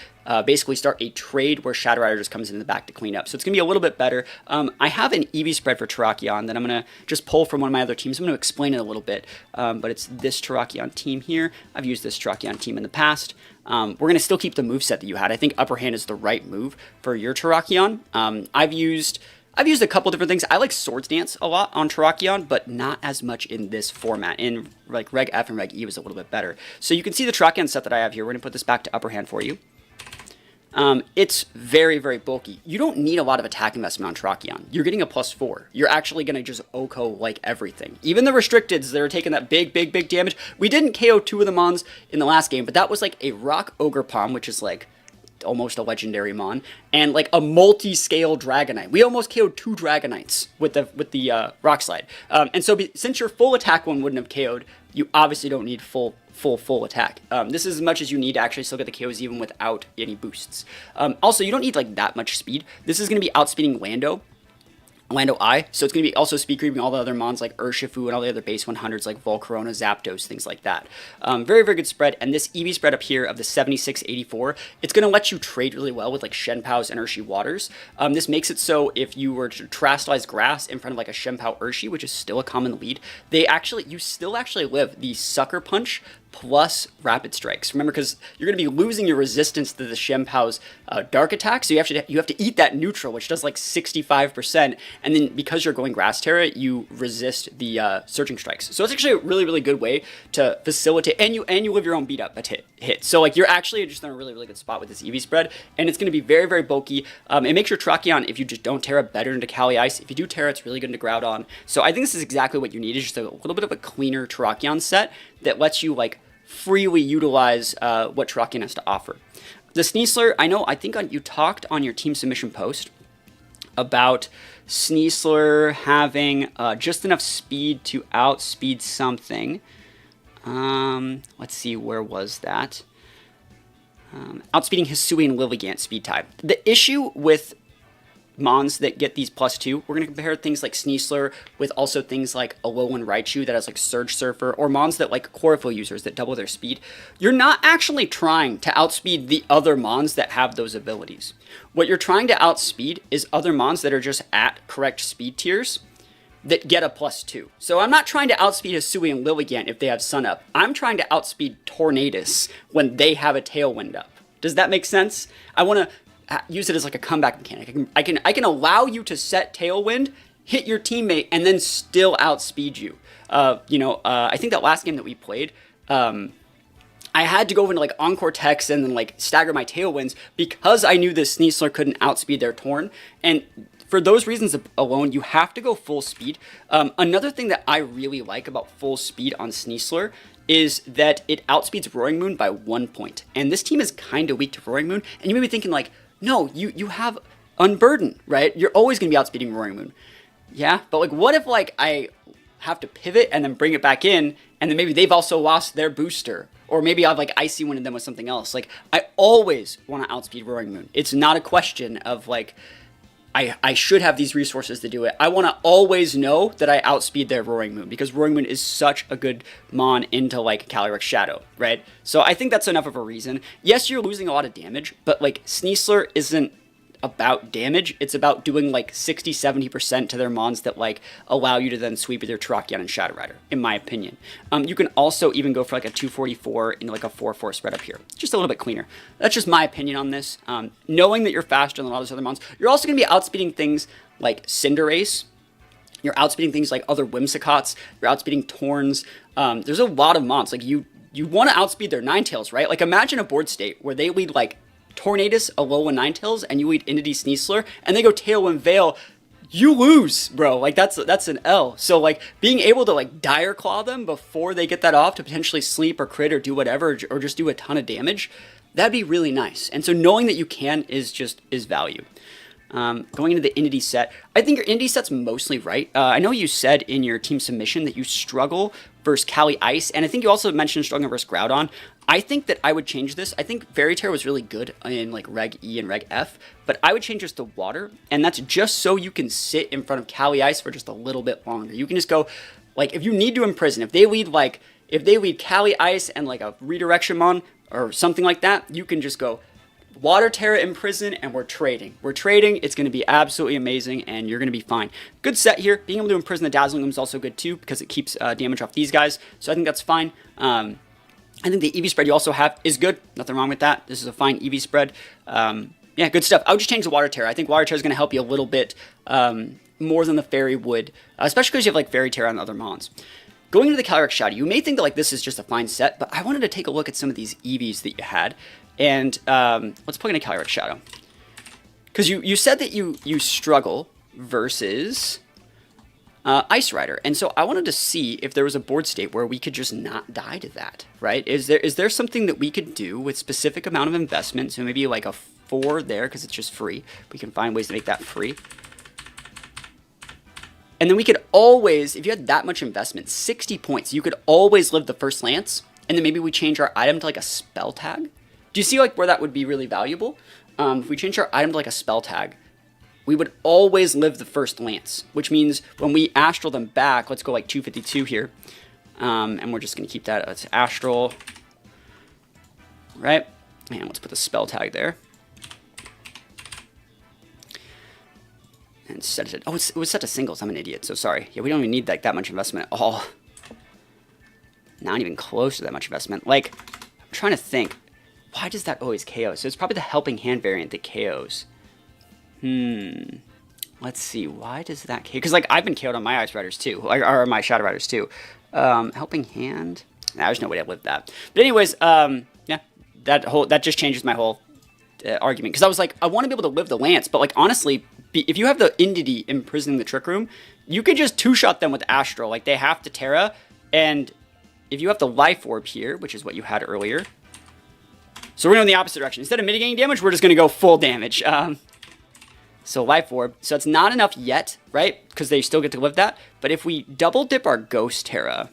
basically start a trade where Shadow Rider just comes in the back to clean up. So it's going to be a little bit better. I have an EV spread for Terrakion that I'm going to just pull from one of my other teams. I'm going to explain it a little bit, but it's this Terrakion team here. I've used this Terrakion team in the past. We're going to still keep the moveset that you had. I think Upper Hand is the right move for your Terrakion. I've used a couple different things. I like Swords Dance a lot on Terrakion, but not as much in this format. In like Reg F and Reg E was a little bit better. So you can see the Terrakion set that I have here. We're going to put this back to Upper Hand for you. It's very, very bulky. You don't need a lot of attack investment on Terrakion. You're getting a +4. You're actually going to just OHKO like everything. Even the restricteds that are taking that big damage. We didn't KO 2 of the mons in the last game, but that was like a Rock Ogre Palm, which is like almost a legendary mon, and like a multi-scale Dragonite. We almost KO'd 2 Dragonites with the Rock Slide. And so since your full attack one wouldn't have KO'd, you obviously don't need full attack. This is as much as you need to actually still get the KOs even without any boosts. Also, you don't need like that much speed. This is going to be outspeeding Lando I, so it's going to be also speed creeping all the other mons like Urshifu and all the other base 100s like Volcarona, Zapdos, things like that. Very, very good spread, and this EV spread up here of the 76-84, it's going to let you trade really well with like Shenpao's and Urshi Waters. This makes it so if you were to Terastallize Grass in front of like a Shenpao Urshi, which is still a common lead, you still actually live the Sucker Punch plus Rapid Strikes. Remember, because you're going to be losing your resistance to the Shenpao's Dark Attack, so you have to eat that neutral, which does like 65%, and then because you're going Grass Terra, you resist the Searching Strikes. So it's actually a really, really good way to facilitate, and you live your own beat up hit. So like you're actually just in a really, really good spot with this EV spread, and it's going to be very, very bulky. It makes your Terrakion, if you just don't Terra, better into Kali Ice. If you do Terra, it's really good into Groudon. So I think this is exactly what you need, is just a little bit of a cleaner Terrakion set that lets you like freely utilize what Terrakion has to offer. The Sneasler, I think you talked on your team submission post about Sneasler having just enough speed to outspeed something. Let's see, where was that? Outspeeding Hisui and Lilligant speed type. The issue with mons that get these +2, we're going to compare things like Sneasler with also things like Alolan Raichu that has like Surge Surfer, or mons that like Chlorophyll users that double their speed. You're not actually trying to outspeed the other mons that have those abilities. What you're trying to outspeed is other mons that are just at correct speed tiers that get a +2. So I'm not trying to outspeed Hisui and Lilligant if they have Sun Up. I'm trying to outspeed Tornadus when they have a Tailwind up. Does that make sense? I want to use it as like a comeback mechanic. I can allow you to set Tailwind, hit your teammate, and then still outspeed you. I think that last game that we played, I had to go into like Encore Text and then like stagger my Tailwinds because I knew this Sneasler couldn't outspeed their Torn. And for those reasons alone, you have to go full speed. Another thing that I really like about full speed on Sneasler is that it outspeeds Roaring Moon by 1 point. And this team is kind of weak to Roaring Moon. And you may be thinking like, no, you have Unburden, right? You're always going to be outspeeding Roaring Moon. Yeah, but like what if like I have to pivot and then bring it back in, and then maybe they've also lost their booster, or maybe I've like Icy Winded them with something else. Like I always want to outspeed Roaring Moon. It's not a question of like I should have these resources to do it. I want to always know that I outspeed their Roaring Moon, because Roaring Moon is such a good mon into like Calyrex Shadow, right? So I think that's enough of a reason. Yes, you're losing a lot of damage, but like Sneasler isn't about damage. It's about doing like 60-70% to their mons that like allow you to then sweep with your Terrakion and Shadow Rider, in my opinion. You can also even go for like a 244 into like a 4-4 spread up here. Just a little bit cleaner. That's just my opinion on this. Knowing that you're faster than a lot of those other mons, you're also going to be outspeeding things like Cinderace. You're outspeeding things like other Whimsicotts. You're outspeeding Torns. There's a lot of mons. Like you want to outspeed their Ninetales, right? Like imagine a board state where they lead like Tornadus, Alolan Ninetales, and you lead Entity Sneasler, and they go Tailwind Veil, you lose, bro. Like that's an L. So like being able to like Dire Claw them before they get that off to potentially sleep or crit or do whatever, or just do a ton of damage, that'd be really nice. And so knowing that you can is value. Going into the Inrto set, I think your Inrto set's mostly right. I know you said in your team submission that you struggle versus Cali Ice, and I think you also mentioned struggling versus Groudon. I think that I would change this. I think Fairy Tale was really good in like Reg E and Reg F, but I would change this to Water, and that's just so you can sit in front of Cali Ice for just a little bit longer. You can just go, like, if you need to imprison, if they lead Cali Ice and like a redirection mon or something like that, you can just go Water Terra Imprison, and we're trading. It's going to be absolutely amazing, and you're going to be fine. Good set here. Being able to imprison the Dazzling Gleam is also good too, because it keeps damage off these guys, so I think that's fine. I think the EV spread you also have is good. Nothing wrong with that. This is a fine EV spread. Yeah, good stuff. I would just change the Water Terra. I think Water Terra is going to help you a little bit more than the Fairy would, especially because you have like Fairy Terra and other mons. Going into the Calyrex Shadow, you may think that like this is just a fine set, but I wanted to take a look at some of these EVs that you had. And let's plug in a Calyrex Shadow. Because you said that you struggle versus Ice Rider. And so I wanted to see if there was a board state where we could just not die to that, right? Is there something that we could do with specific amount of investment? So maybe like a 4 there because it's just free. We can find ways to make that free. And then we could always, if you had that much investment, 60 points, you could always live the first Lance. And then maybe we change our item to like a spell tag. Do you see like where that would be really valuable? If we change our item to like a spell tag, we would always live the first Lance, which means when we Astral them back, let's go like 252 here. And we're just going to keep that as Astral. Right? And let's put the spell tag there. And set it. Oh, it was set to singles. I'm an idiot. So sorry. Yeah, we don't even need like that much investment at all. Not even close to that much investment. Like, I'm trying to think. Why does that always KO? So it's probably the Helping Hand variant that KOs. Let's see. Why does that KO? Because like I've been KO'd on my Ice Riders too, or my Shadow Riders too. Helping Hand. Nah, there's no way to live that. But anyways, yeah, that just changes my whole argument. Because I was like, I want to be able to live the Lance, but like honestly, if you have the Inrto imprisoning the Trick Room, you could just two-shot them with Astral. Like they have to Terra, and if you have the Life Orb here, which is what you had earlier. So we're going in the opposite direction. Instead of mitigating damage, we're just going to go full damage. So Life Orb. So it's not enough yet, right? Because they still get to live that. But if we double dip our Ghost Terra,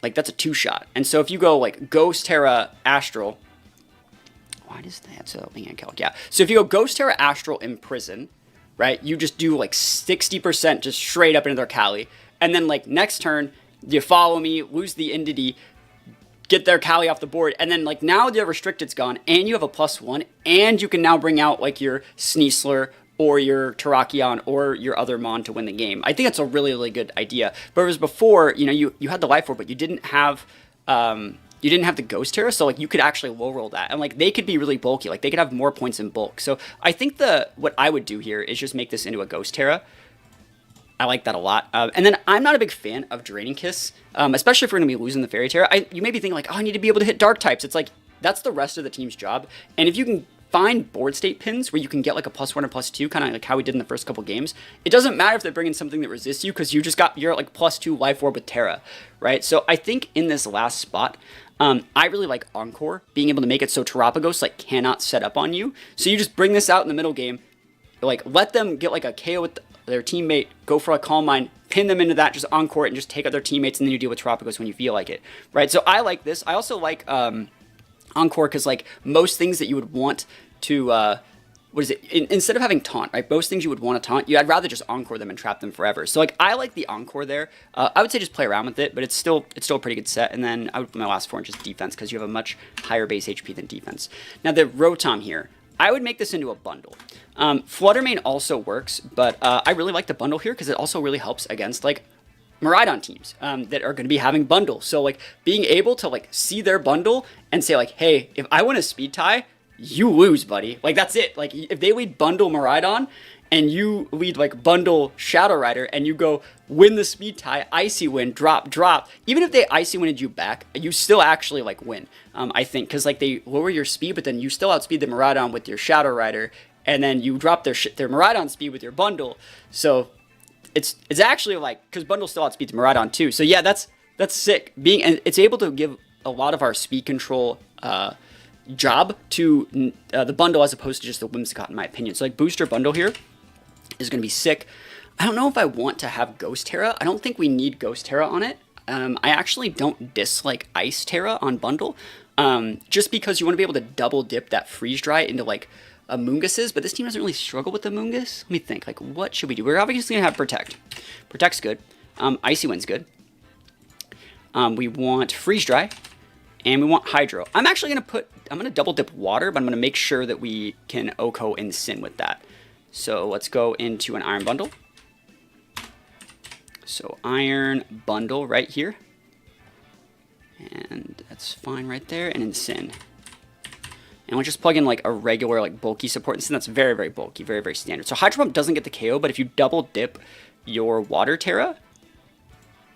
like that's a 2-shot. And so if you go like Ghost Terra Astral, why does that? So Helping Hand Calc, yeah. So if you go Ghost Terra Astral Imprison, right? You just do like 60% just straight up into their Cali. And then like next turn, you follow me, lose the Inrto, get their Cali off the board, and then like now the restricted's gone, and you have a +1, and you can now bring out like your Sneasler or your Terrakion or your other mon to win the game. I think that's a really, really good idea. But it was before, you know, you had the Life Orb, but you didn't have the Ghost Terra, so like you could actually low roll that, and like they could be really bulky, like they could have more points in bulk. So I think what I would do here is just make this into a Ghost Terra. I like that a lot. And then I'm not a big fan of Draining Kiss, especially if we're going to be losing the Fairy Terra. You may be thinking like, oh, I need to be able to hit Dark types. It's like, that's the rest of the team's job. And if you can find board state pins where you can get like a +1 or +2, kind of like how we did in the first couple games, it doesn't matter if they bring in something that resists you, because you're like +2 Life Orb with Terra, right? So I think in this last spot, I really like Encore, being able to make it so Terrapagos like cannot set up on you. So you just bring this out in the middle game, like let them get like a KO with their teammate, go for a Calm Mind, pin them into that, just Encore it, and just take out their teammates, and then you deal with Terrapagos when you feel like it, right? So I like this. I also like Encore because like most things that you would want to, instead of having Taunt, right? Most things you would want to Taunt, I'd rather just Encore them and trap them forever. So like I like the Encore there. I would say just play around with it, but it's still a pretty good set. And then I would put my last 4 in just defense, because you have a much higher base HP than defense. Now the Rotom here, I would make this into a bundle. Fluttermane also works, but I really like the bundle here because it also really helps against like Miraidon teams that are going to be having bundles. So like being able to like see their bundle and say like, hey, if I win a speed tie, you lose, buddy. Like that's it. Like if they lead bundle Miraidon and you lead like bundle Shadow Rider and you go win the speed tie, Icy win, drop, even if they Icy wined you back, you still actually like win, I think, because like they lower your speed, but then you still outspeed the Miraidon with your Shadow Rider, and then you drop their Miraidon speed with your bundle. So it's actually like, because bundle still outspeeds Miraidon too. So yeah, that's sick. And it's able to give a lot of our speed control job to the bundle as opposed to just the Whimsicott, in my opinion. So like booster bundle here is going to be sick. I don't know if I want to have Ghost Terra. I don't think we need Ghost Terra on it. I actually don't dislike Ice Terra on bundle, just because you want to be able to double dip that freeze dry into like Amoongus's, but this team doesn't really struggle with Amoongus. Let me think, like what should we do? We're obviously going to have Protect. Protect's good. Icy Wind's good. We want Freeze Dry, and we want Hydro. I'm actually going to double dip Water, but I'm going to make sure that we can Oko and Sin with that. So let's go into an Iron Bundle. So Iron Bundle right here. And that's fine right there. And in Sin. And we'll just plug in like a regular like bulky support. And Sin, that's very, very bulky. Very, very standard. So Hydro Pump doesn't get the KO, but if you double dip your Water Terra,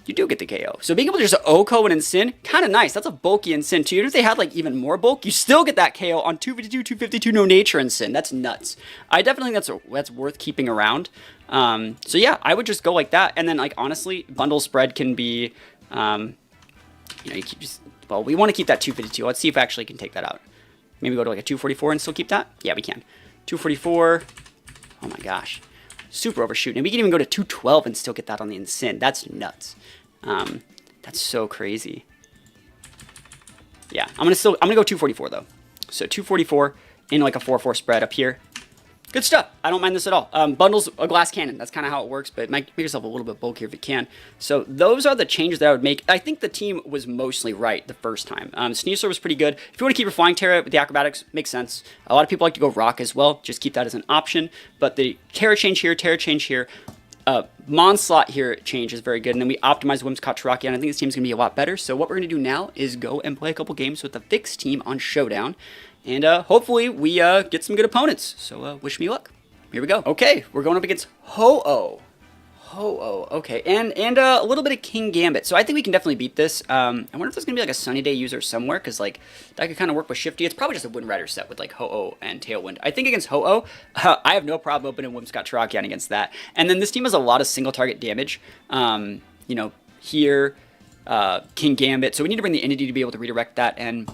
you do get the KO. So being able to just Oko and Ensign, kind of nice. That's a bulky Ensign too. Even if they had like even more bulk, you still get that KO on 252, 252, no nature Ensign. That's nuts. I definitely think that's worth keeping around. So yeah, I would just go like that. And then like honestly, bundle spread can be, you know, you keep just, well, we want to keep that 252. Let's see if I actually can take that out. Maybe go to like a 244 and still keep that. Yeah, we can. 244. Oh my gosh. Super overshoot. And we can even go to 212 and still get that on the Ensign. That's nuts. That's so crazy. Yeah, I'm gonna go 244 though. So 244 in like a 4-4 spread up here. Good stuff. I don't mind this at all. Bundles a glass cannon. That's kind of how it works, but make yourself a little bit bulkier if you can. So those are the changes that I would make. I think the team was mostly right the first time. Sneasler was pretty good. If you want to keep your Flying Terra with the Acrobatics, makes sense. A lot of people like to go Rock as well. Just keep that as an option. But the Terra change here, Monslot here change is very good. And then we optimize Whimsicott, Terrakion. I think this team's going to be a lot better. So what we're going to do now is go and play a couple games with the fixed team on Showdown. And hopefully we get some good opponents. So wish me luck. Here we go. Okay, we're going up against Ho-Oh. Ho-Oh, okay. And a little bit of King Gambit. So I think we can definitely beat this. I wonder if there's going to be like a Sunny Day user somewhere, because like that could kind of work with Shifty. It's probably just a Wind Rider set with like Ho-Oh and Tailwind. I think against Ho-Oh, I have no problem opening Whimsicott Terrakion against that. And then this team has a lot of single target damage. You know, here, King Gambit. So we need to bring the Entity to be able to redirect that. And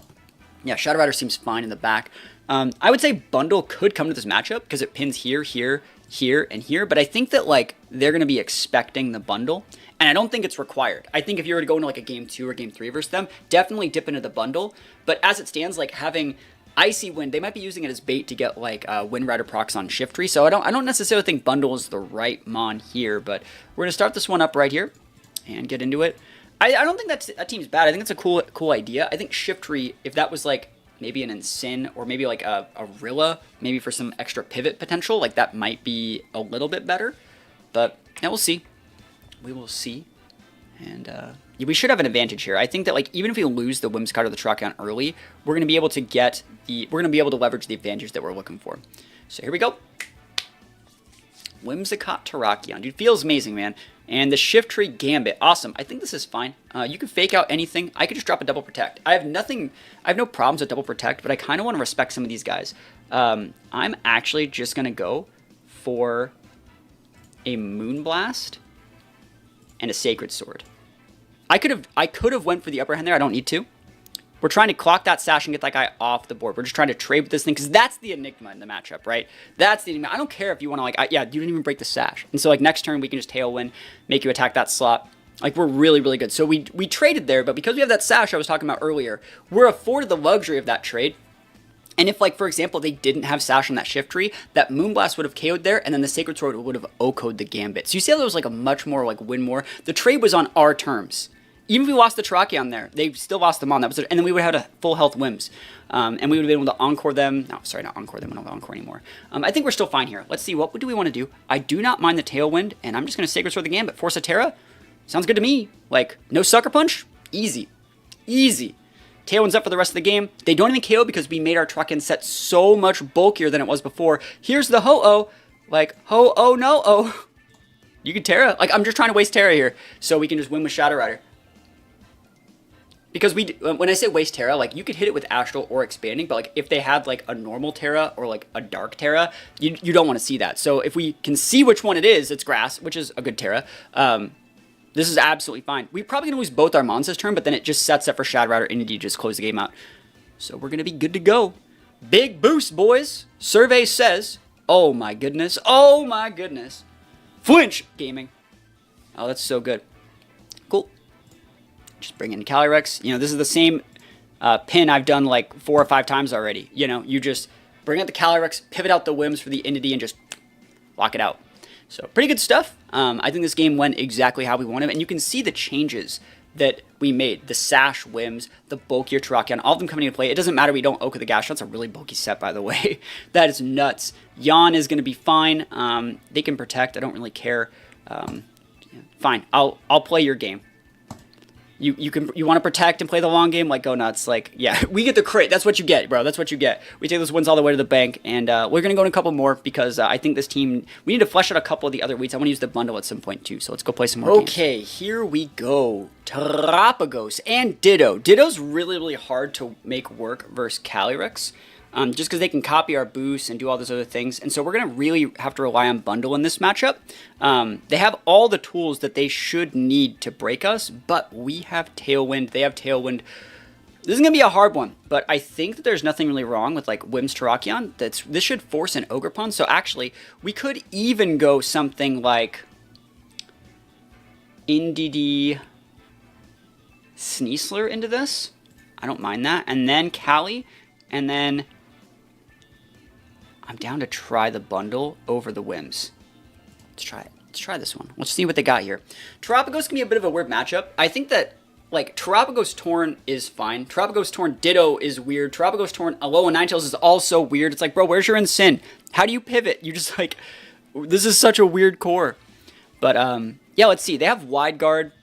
yeah, Shadow Rider seems fine in the back. I would say Bundle could come to this matchup because it pins here, here, here, and here. But I think that like they're going to be expecting the Bundle. And I don't think it's required. I think if you were to go into like a game 2 or game 3 versus them, definitely dip into the Bundle. But as it stands, like having Icy Wind, they might be using it as bait to get like Wind Rider procs on Shift Tree. So I don't necessarily think Bundle is the right mon here. But we're going to start this one up right here and get into it. I don't think that team's bad. I think it's a cool idea. I think Shift Tree, if that was like maybe an Ensign or maybe like a Rilla, maybe for some extra pivot potential, like that might be a little bit better. But yeah, we'll see. We will see. And we should have an advantage here. I think that like even if we lose the Whimsicott or the Terrakion early, we're gonna be able to leverage the advantage that we're looking for. So here we go. Whimsicott Terrakion. Dude, feels amazing, man. And the Shift Tree Gambit. Awesome. I think this is fine. You can fake out anything. I could just drop a Double Protect. I have no problems with Double Protect, but I kind of want to respect some of these guys. I'm actually just going to go for a Moonblast and a Sacred Sword. I could have went for the upper hand there. I don't need to. We're trying to clock that Sash and get that guy off the board. We're just trying to trade with this thing because that's the Enigma in the matchup, right? That's the Enigma. I don't care if you want to like, yeah, you didn't even break the Sash. And so like next turn we can just Tailwind, make you attack that slot. Like we're really, really good. So we traded there, but because we have that Sash I was talking about earlier, we're afforded the luxury of that trade. And if like, for example, they didn't have Sash on that Shift Tree, that Moonblast would have KO'd there, and then the Sacred Sword would have OK'd the Gambit. So you see how there was like a much more like win more. The trade was on our terms. Even if we lost the Terrakion there, they still lost them on. And then we would have had a full health Whims. And we would have been able to Encore them. No, sorry, not Encore them. We don't have Encore anymore. I think we're still fine here. Let's see, what do we want to do? I do not mind the Tailwind, and I'm just going to Sacred Sword the Gambit. Force a Terra? Sounds good to me. Like, no Sucker Punch? Easy. Easy. Tailwind's up for the rest of the game. They don't even KO because we made our Terrakion set so much bulkier than it was before. Here's the Ho-Oh. Like, Ho-Oh, no-Oh. You can Terra. Like, I'm just trying to waste Terra here so we can just win with Shadow Rider. Because when I say waste Terra, like you could hit it with Astral or Expanding, but like if they had like a normal Terra or like a Dark Terra, you don't want to see that. So if we can see which one it is, it's Grass, which is a good Terra. This is absolutely fine. We're probably going to lose both our mons this turn, but then it just sets up for Shadow Rider Inrto to just close the game out. So we're going to be good to go. Big boost, boys. Survey says, oh my goodness. Oh my goodness. Flinch gaming. Oh, that's so good. Cool. Just bring in Calyrex. You know, this is the same pin I've done like 4 or 5 times already. You know, you just bring out the Calyrex, pivot out the Whims for the Inrto, and just lock it out. So pretty good stuff. I think this game went exactly how we wanted, and you can see the changes that we made. The Sash Whims, the bulkier Terrakion, all of them coming into play. It doesn't matter we don't Oka the Gash. That's a really bulky set, by the way. That is nuts. Yawn is going to be fine. They can protect. I don't really care. Fine. I'll play your game. You want to protect and play the long game? Like, go nuts. Like, yeah, we get the crit. That's what you get, bro. That's what you get. We take those wins all the way to the bank, and we're going to go in a couple more because I think this team, we need to flesh out a couple of the other weeds. I want to use the bundle at some point, too, so let's go play some more games. Okay, here we go. Terapagos and Ditto. Ditto's really, really hard to make work versus Calyrex. Just because they can copy our boosts and do all those other things. And so we're going to really have to rely on Bundle in this matchup. They have all the tools that they should need to break us, but we have Tailwind. They have Tailwind. This is going to be a hard one, but I think that there's nothing really wrong with like Whims Terrakion. This should force an Ogerpon. So actually, we could even go something like Inrto Sneasler into this. I don't mind that. And then Cali, and then I'm down to try the bundle over the Whims. Let's try it. Let's try this one. Let's see what they got here. Terapagos can be a bit of a weird matchup. I think that, like, Terapagos Torn is fine. Terapagos Torn Ditto is weird. Terapagos Torn Alola Ninetales is also weird. It's like, bro, where's your Incin? How do you pivot? You just, like, this is such a weird core. But, yeah, let's see. They have Wide Guard.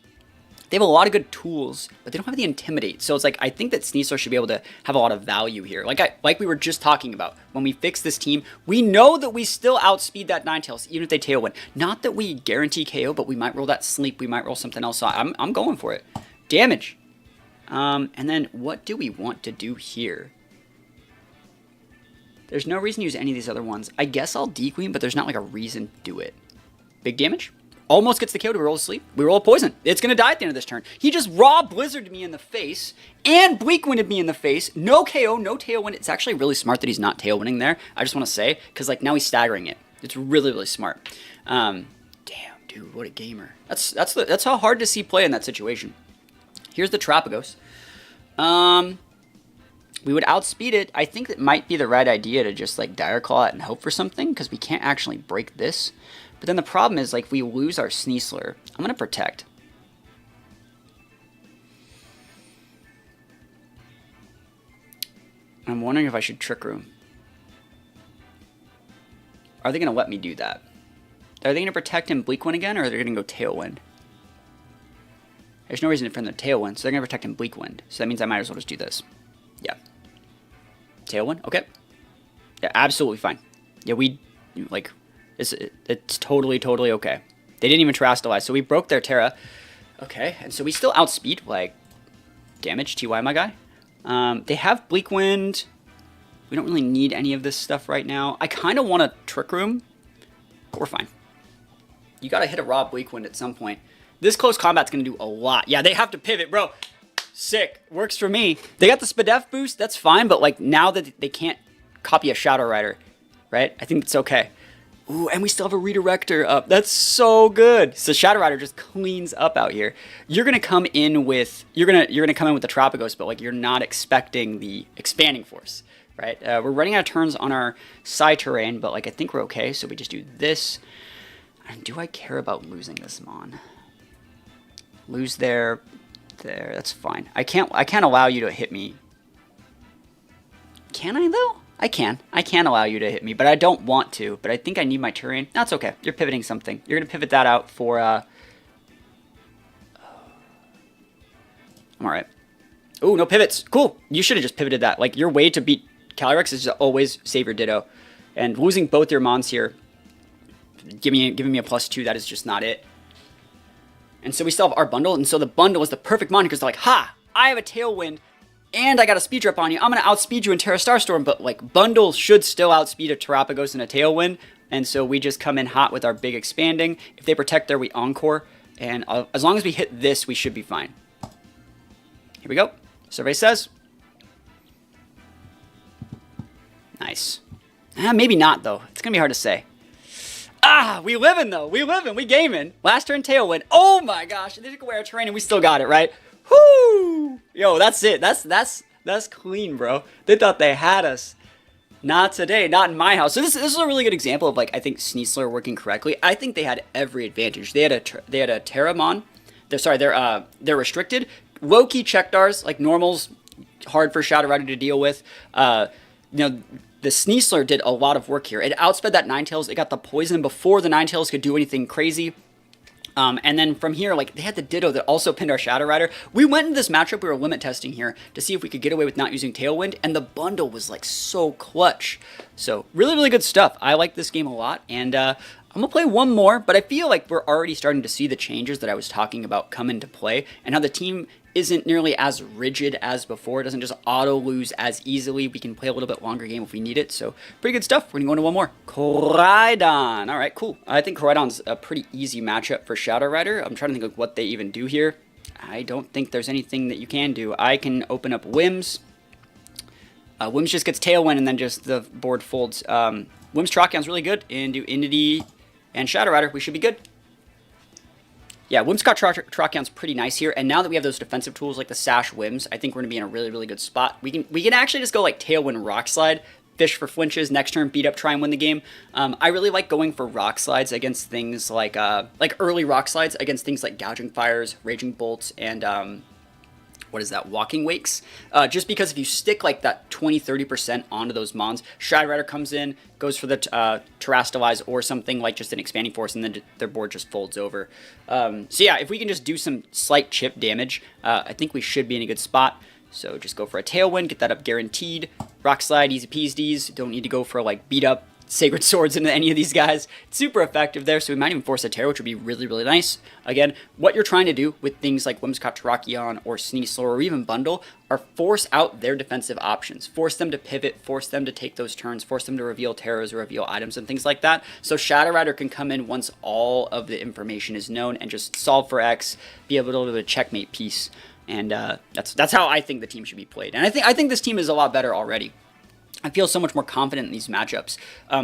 They have a lot of good tools, but they don't have the Intimidate. So it's like, I think that Sneasler should be able to have a lot of value here. Like we were just talking about, when we fix this team, we know that we still outspeed that Ninetales, even if they Tailwind. Not that we guarantee KO, but we might roll that Sleep. We might roll something else. So I'm going for it. Damage. And then what do we want to do here? There's no reason to use any of these other ones. I guess I'll D-Queen, but there's not like a reason to do it. Big damage. Almost gets the KO to roll a Sleep. We roll a Poison. It's going to die at the end of this turn. He just raw Blizzarded me in the face and Bleak-Winded me in the face. No KO, no Tailwind. It's actually really smart that he's not Tailwinding there. I just want to say, because like now he's staggering it. It's really, really smart. Damn, dude, what a gamer. That's how hard to see play in that situation. Here's the Terapagos. We would outspeed it. I think it might be the right idea to just like Dire Claw it and hope for something, because we can't actually break this. But then the problem is, like, if we lose our Sneasler, I'm going to protect. I'm wondering if I should Trick Room. Are they going to let me do that? Are they going to protect him Bleak Wind again, or are they going to go Tailwind? There's no reason for them to Tailwind, so they're going to protect him Bleak Wind. So that means I might as well just do this. Yeah. Tailwind? Okay. Yeah, absolutely fine. Yeah, we, like... It's totally okay. They didn't even Terrastalize, so we broke their Terra. Okay, and so we still outspeed, like, damage, TY, my guy. They have Bleak Wind. We don't really need any of this stuff right now. I kind of want a Trick Room, but we're fine. You gotta hit a raw Bleak Wind at some point. This close combat's gonna do a lot. Yeah, they have to pivot, bro. Sick. Works for me. They got the Spadef boost, that's fine, but, like, now that they can't copy a Shadow Rider, right? I think it's okay. Ooh, and we still have a Redirector up. That's so good. So Shadow Rider just cleans up out here. You're gonna come in with you're gonna come in with the Terapagos, but like you're not expecting the Expanding Force, right? We're running out of turns on our side terrain, but like I think we're okay. So we just do this. And do I care about losing this Mon? Lose there. That's fine. I can't allow you to hit me. Can I though? I can allow you to hit me, but I don't want to. But I think I need my terrain. That's okay. You're pivoting something. You're going to pivot that out for... I'm alright. Ooh, no pivots. Cool. You should have just pivoted that. Like, your way to beat Calyrex is to always save your Ditto. And losing both your Mons here, giving me a +2, that is just not it. And so we still have our bundle. And so the bundle is the perfect Mon because they're like, ha! I have a Tailwind. And I got a speed drop on you. I'm going to outspeed you in Terra Starstorm, but like Bundle should still outspeed a Terapagos and a Tailwind. And so we just come in hot with our big expanding. If they protect there, we Encore. And as long as we hit this, we should be fine. Here we go. Survey says. Nice. Maybe not, though. It's going to be hard to say. We living, though. We living. We gaming. Last turn, Tailwind. Oh, my gosh. They took away our terrain, and we still got it, right? Whoo! Yo, that's it. That's clean, bro. They thought they had us. Not today. Not in my house. So this is a really good example of, like, I think Sneasler working correctly. I think they had every advantage. They had a Terramon. They're restricted. Low-key Checkdars, like normals, hard for Shadow Rider to deal with. You know, the Sneasler did a lot of work here. It outsped that Ninetales. It got the poison before the Ninetales could do anything crazy. And then from here, like, they had the Ditto that also pinned our Shadow Rider. We went into this matchup, we were limit testing here to see if we could get away with not using Tailwind, and the bundle was, like, so clutch. So, really, really good stuff. I like this game a lot, and I'm going to play one more, but I feel like we're already starting to see the changes that I was talking about come into play, and how the team isn't nearly as rigid as before. It doesn't just auto-lose as easily. We can play a little bit longer game if we need it. So, pretty good stuff. We're going to go into one more. Koraidon. All right, cool. I think Koraidon's a pretty easy matchup for Shadow Rider. I'm trying to think of what they even do here. I don't think there's anything that you can do. I can open up Whims. Whims just gets Tailwind, and then just the board folds. Whims Terrakion's really good. And do Inrto and Shadow Rider. We should be good. Yeah, Whimsicott Terrakion's pretty nice here, and now that we have those defensive tools like the Sash Whims, I think we're going to be in a really, really good spot. We can actually just go like Tailwind Rock Slide, fish for flinches, next turn beat up, try and win the game. I really like going for Rock Slides against things like early Rock Slides against things like Gouging Fires, Raging Bolts, and what is that, Walking Wakes? Just because if you stick like that 20-30% onto those mons, Shadow Rider comes in, goes for the Terrastalize or something like just an Expanding Force, and then their board just folds over. So yeah, if we can just do some slight chip damage, I think we should be in a good spot. So just go for a Tailwind, get that up guaranteed. Rock Slide, easy peasies. Don't need to go for like beat up Sacred Swords into any of these guys. It's super effective there, so we might even force a Terra, which would be really, really nice. Again, what you're trying to do with things like Whimsicott Terrakion or Sneasler or even Bundle are force out their defensive options. Force them to pivot, force them to take those turns, force them to reveal Terras or reveal items and things like that. So Shadow Rider can come in once all of the information is known and just solve for X, be able to do a checkmate piece. And that's how I think the team should be played. And I think this team is a lot better already. I feel so much more confident in these matchups.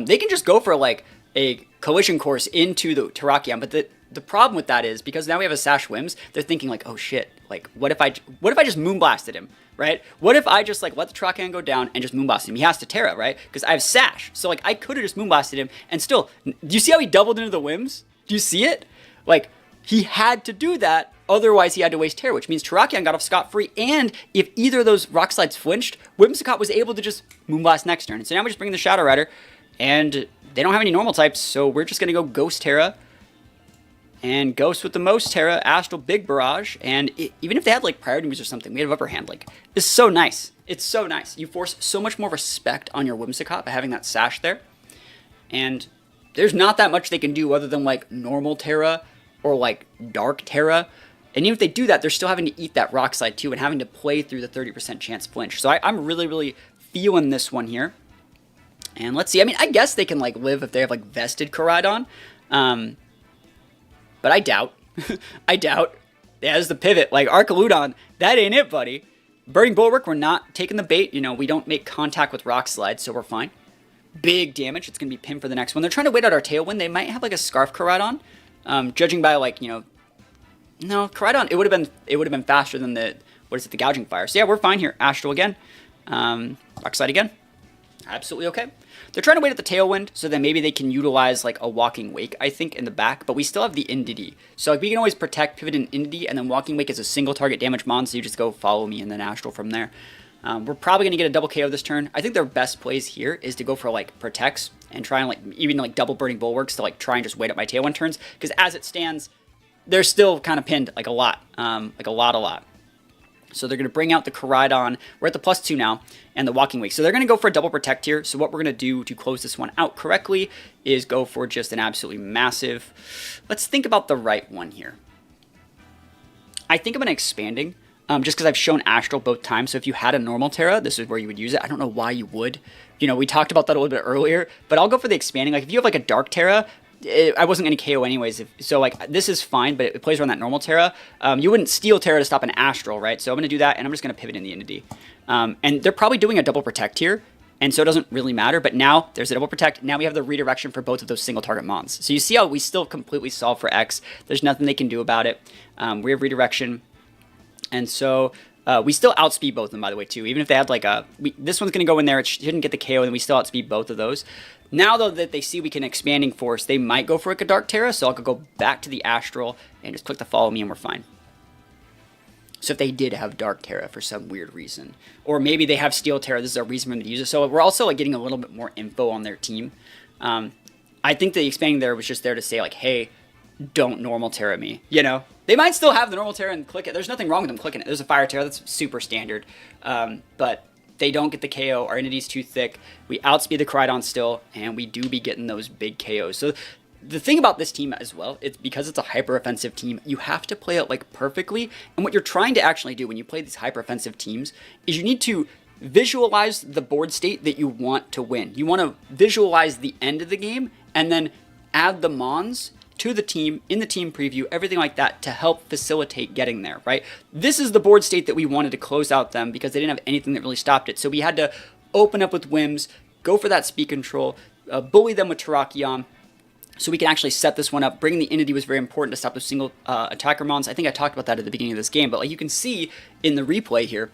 They can just go for like a collision course into the Terrakion, but the problem with that is because now we have a Sash Whims, they're thinking like, oh shit, like what if I just Moonblasted him, right? What if I just like let the Terrakion go down and just Moonblasted him? He has to Terra, right? Because I have Sash, so like I could have just Moonblasted him, and still, do you see how he doubled into the Whims? Do you see it? Like he had to do that. Otherwise, he had to waste Terra, which means Terrakion got off scot-free, and if either of those Rock Slides flinched, Whimsicott was able to just Moonblast next turn. And so now we just bring the Shadow Rider, and they don't have any normal types, so we're just going to go Ghost Terra, and Ghost with the most Terra, Astral Big Barrage, and even if they had, like, Priority Moves or something, we have upper hand. Like, it's so nice. It's so nice. You force so much more respect on your Whimsicott by having that Sash there, and there's not that much they can do other than, like, normal Terra or, like, Dark Terra. And even if they do that, they're still having to eat that Rock Slide too and having to play through the 30% chance flinch. So I'm really, really feeling this one here. And let's see. I mean, I guess they can like live if they have like vested Koraidon. But I doubt. I doubt. There's the pivot. Like Archaludon, that ain't it, buddy. Burning Bulwark, we're not taking the bait. You know, we don't make contact with Rock Slide, so we're fine. Big damage. It's going to be pinned for the next one. They're trying to wait out our Tailwind. They might have like a Scarf Koraidon. Judging by like, you know, no, Koraidon, it would have been faster than the Gouging Fire. So yeah, we're fine here. Astral again. Rock Slide again. Absolutely okay. They're trying to wait at the Tailwind so that maybe they can utilize like a Walking Wake, I think, in the back, but we still have the Inrto. So like, we can always protect, pivot in Inrto, and then Walking Wake is a single target damage mon, so you just go follow me and then Astral from there. We're probably going to get a double KO this turn. I think their best plays here is to go for like protects and try and like even like double Burning Bulwarks to like try and just wait up my Tailwind turns, because as it stands, they're still kind of pinned like a lot. So they're going to bring out the Koraidon. We're at the +2 now, and the Walking Wake. So they're going to go for a double protect here. So what we're going to do to close this one out correctly is go for just an absolutely massive... Let's think about the right one here. I think I'm going to expanding, just because I've shown Astral both times. So if you had a normal Terra, this is where you would use it. I don't know why you would. You know, we talked about that a little bit earlier, but I'll go for the expanding. Like if you have like a Dark Terra, I wasn't going to KO anyways. So, like, this is fine, but it plays around that normal Terra. You wouldn't steal Terra to stop an Astral, right? So I'm going to do that, and I'm just going to pivot in the Entity. And they're probably doing a double protect here, and so it doesn't really matter. But now there's a double protect. Now we have the redirection for both of those single target mons. So you see how we still completely solve for X. There's nothing they can do about it. We have redirection. And so we still outspeed both of them, by the way, too. Even if they had like this one's going to go in there, it shouldn't get the KO, and we still outspeed both of those. Now, though, that they see we can Expanding Force, they might go for like a Dark Terra, so I'll go back to the Astral and just click the Follow Me, and we're fine. So if they did have Dark Terra for some weird reason, or maybe they have Steel Terra, this is a reason for them to use it. So we're also like getting a little bit more info on their team. I think the Expanding there was just there to say like, hey, don't normal Terra me, you know? They might still have the normal Terra and click it. There's nothing wrong with them clicking it. There's a Fire Terra, that's super standard. But they don't get the KO. Our Entity's too thick. We outspeed the Koraidon still, and we do be getting those big KOs. So the thing about this team as well, it's because it's a hyper-offensive team, you have to play it like perfectly. And what you're trying to actually do when you play these hyper-offensive teams is you need to visualize the board state that you want to win. You want to visualize the end of the game and then add the mons to the team, in the team preview, everything like that to help facilitate getting there, right? This is the board state that we wanted to close out them because they didn't have anything that really stopped it. So we had to open up with Whims, go for that speed control, bully them with Terrakion, so we can actually set this one up. Bringing the Entity was very important to stop those single attacker mons. I think I talked about that at the beginning of this game, but like you can see in the replay here,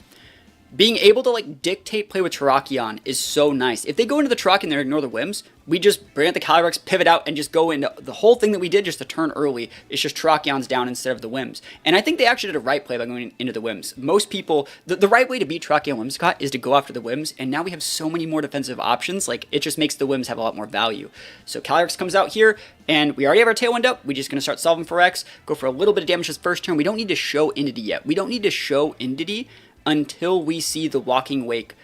being able to like dictate play with Terrakion is so nice. If they go into the Terrakion and they ignore the Whims, we just bring out the Calyrex, pivot out, and just go into the whole thing that we did just a turn early. It's just Terrakion's down instead of the Whims. And I think they actually did a right play by going into the Whims. Most people, the right way to beat Terrakion and Whimsicott is to go after the Whims, and now we have so many more defensive options, like it just makes the Whims have a lot more value. So Calyrex comes out here, and we already have our Tailwind up. We're just going to start solving for X, go for a little bit of damage this first turn. We don't need to show Entity yet. We don't need to show Entity until we see the Walking Wake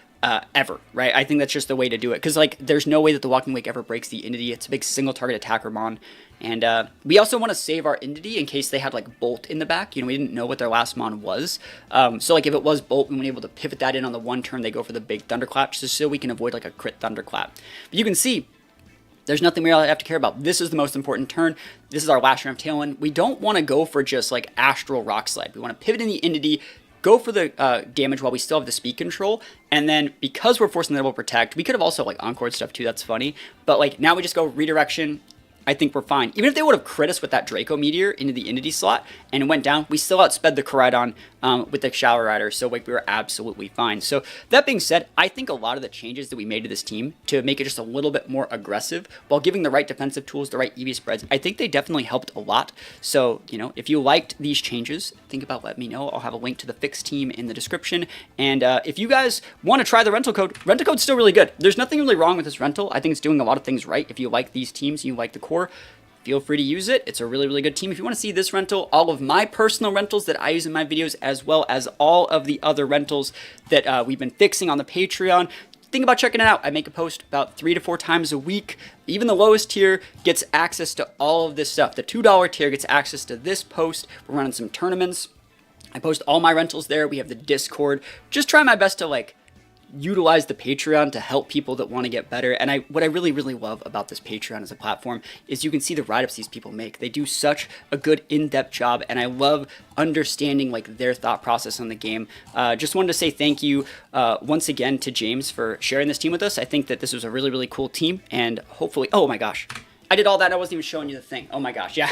ever, right? I think that's just the way to do it, because like there's no way that the Walking Wake ever breaks the Entity. It's a big single target attacker mon, and we also want to save our Entity in case they had like Bolt in the back. You know, we didn't know what their last mon was, so like if it was Bolt, we were able to pivot that in on the one turn they go for the big Thunderclap, just so we can avoid like a crit Thunderclap. But you can see there's nothing we really have to care about. This is the most important turn. This is our last turn of Tailwind. We don't want to go for just like Astral Rock Slide. We want to pivot in the Entity, go for the damage while we still have the speed control, and then because we're forcing the double protect, we could have also like encored stuff too, that's funny, but like now we just go redirection. I think we're fine. Even if they would have crit us with that Draco Meteor into the Entity slot and it went down, we still outsped the Koraidon with the Shower Rider, so like we were absolutely fine. So that being said, I think a lot of the changes that we made to this team to make it just a little bit more aggressive while giving the right defensive tools, the right EV spreads, I think they definitely helped a lot. So, you know, if you liked these changes, think about letting me know. I'll have a link to the fixed team in the description. And if you guys want to try the rental code's still really good. There's nothing really wrong with this rental. I think it's doing a lot of things right. If you like these teams and you like the core, feel free to use it. It's a really, really good team. If you want to see this rental, all of my personal rentals that I use in my videos, as well as all of the other rentals that we've been fixing on the Patreon, think about checking it out. I make a post about 3 to 4 times a week. Even the lowest tier gets access to all of this stuff. The $2 tier gets access to this post. We're running some tournaments. I post all my rentals there. We have the Discord. Just try my best to like utilize the Patreon to help people that want to get better. And what I really, really love about this Patreon as a platform is you can see the write-ups these people make. They do such a good in-depth job, and I love understanding like their thought process on the game. Just wanted to say thank you once again to James for sharing this team with us. I think that this was a really, really cool team, and hopefully, oh my gosh, I did all that and I wasn't even showing you the thing. Oh my gosh, yeah.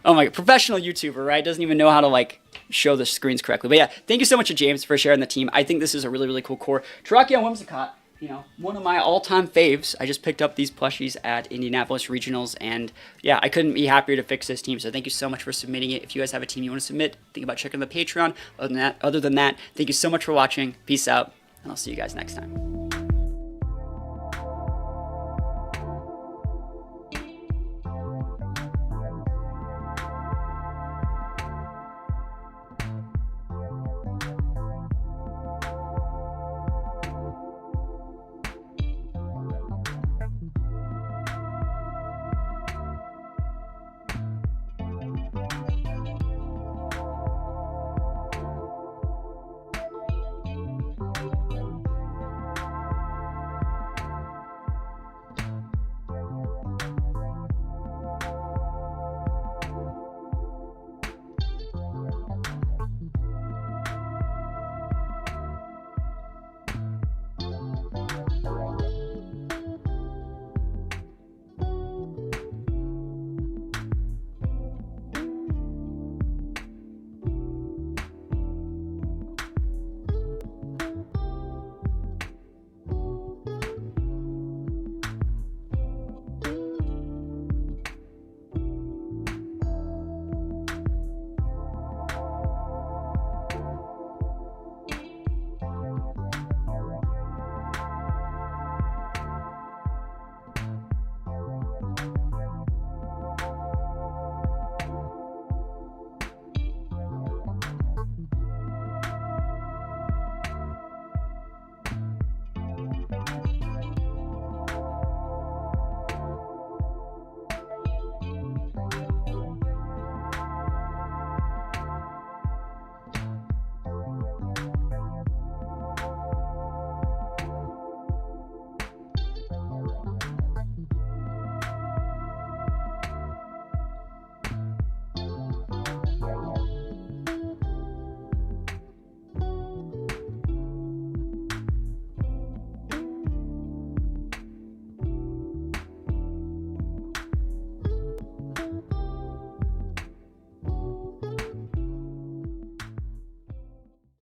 Oh my, professional YouTuber, right? Doesn't even know how to like show the screens correctly. But yeah, thank you so much to James for sharing the team. I think this is a really, really cool core. Terrakion and Whimsicott, you know, one of my all-time faves. I just picked up these plushies at Indianapolis Regionals, and yeah, I couldn't be happier to fix this team. So thank you so much for submitting it. If you guys have a team you want to submit, think about checking the Patreon. Other than that, thank you so much for watching. Peace out, and I'll see you guys next time.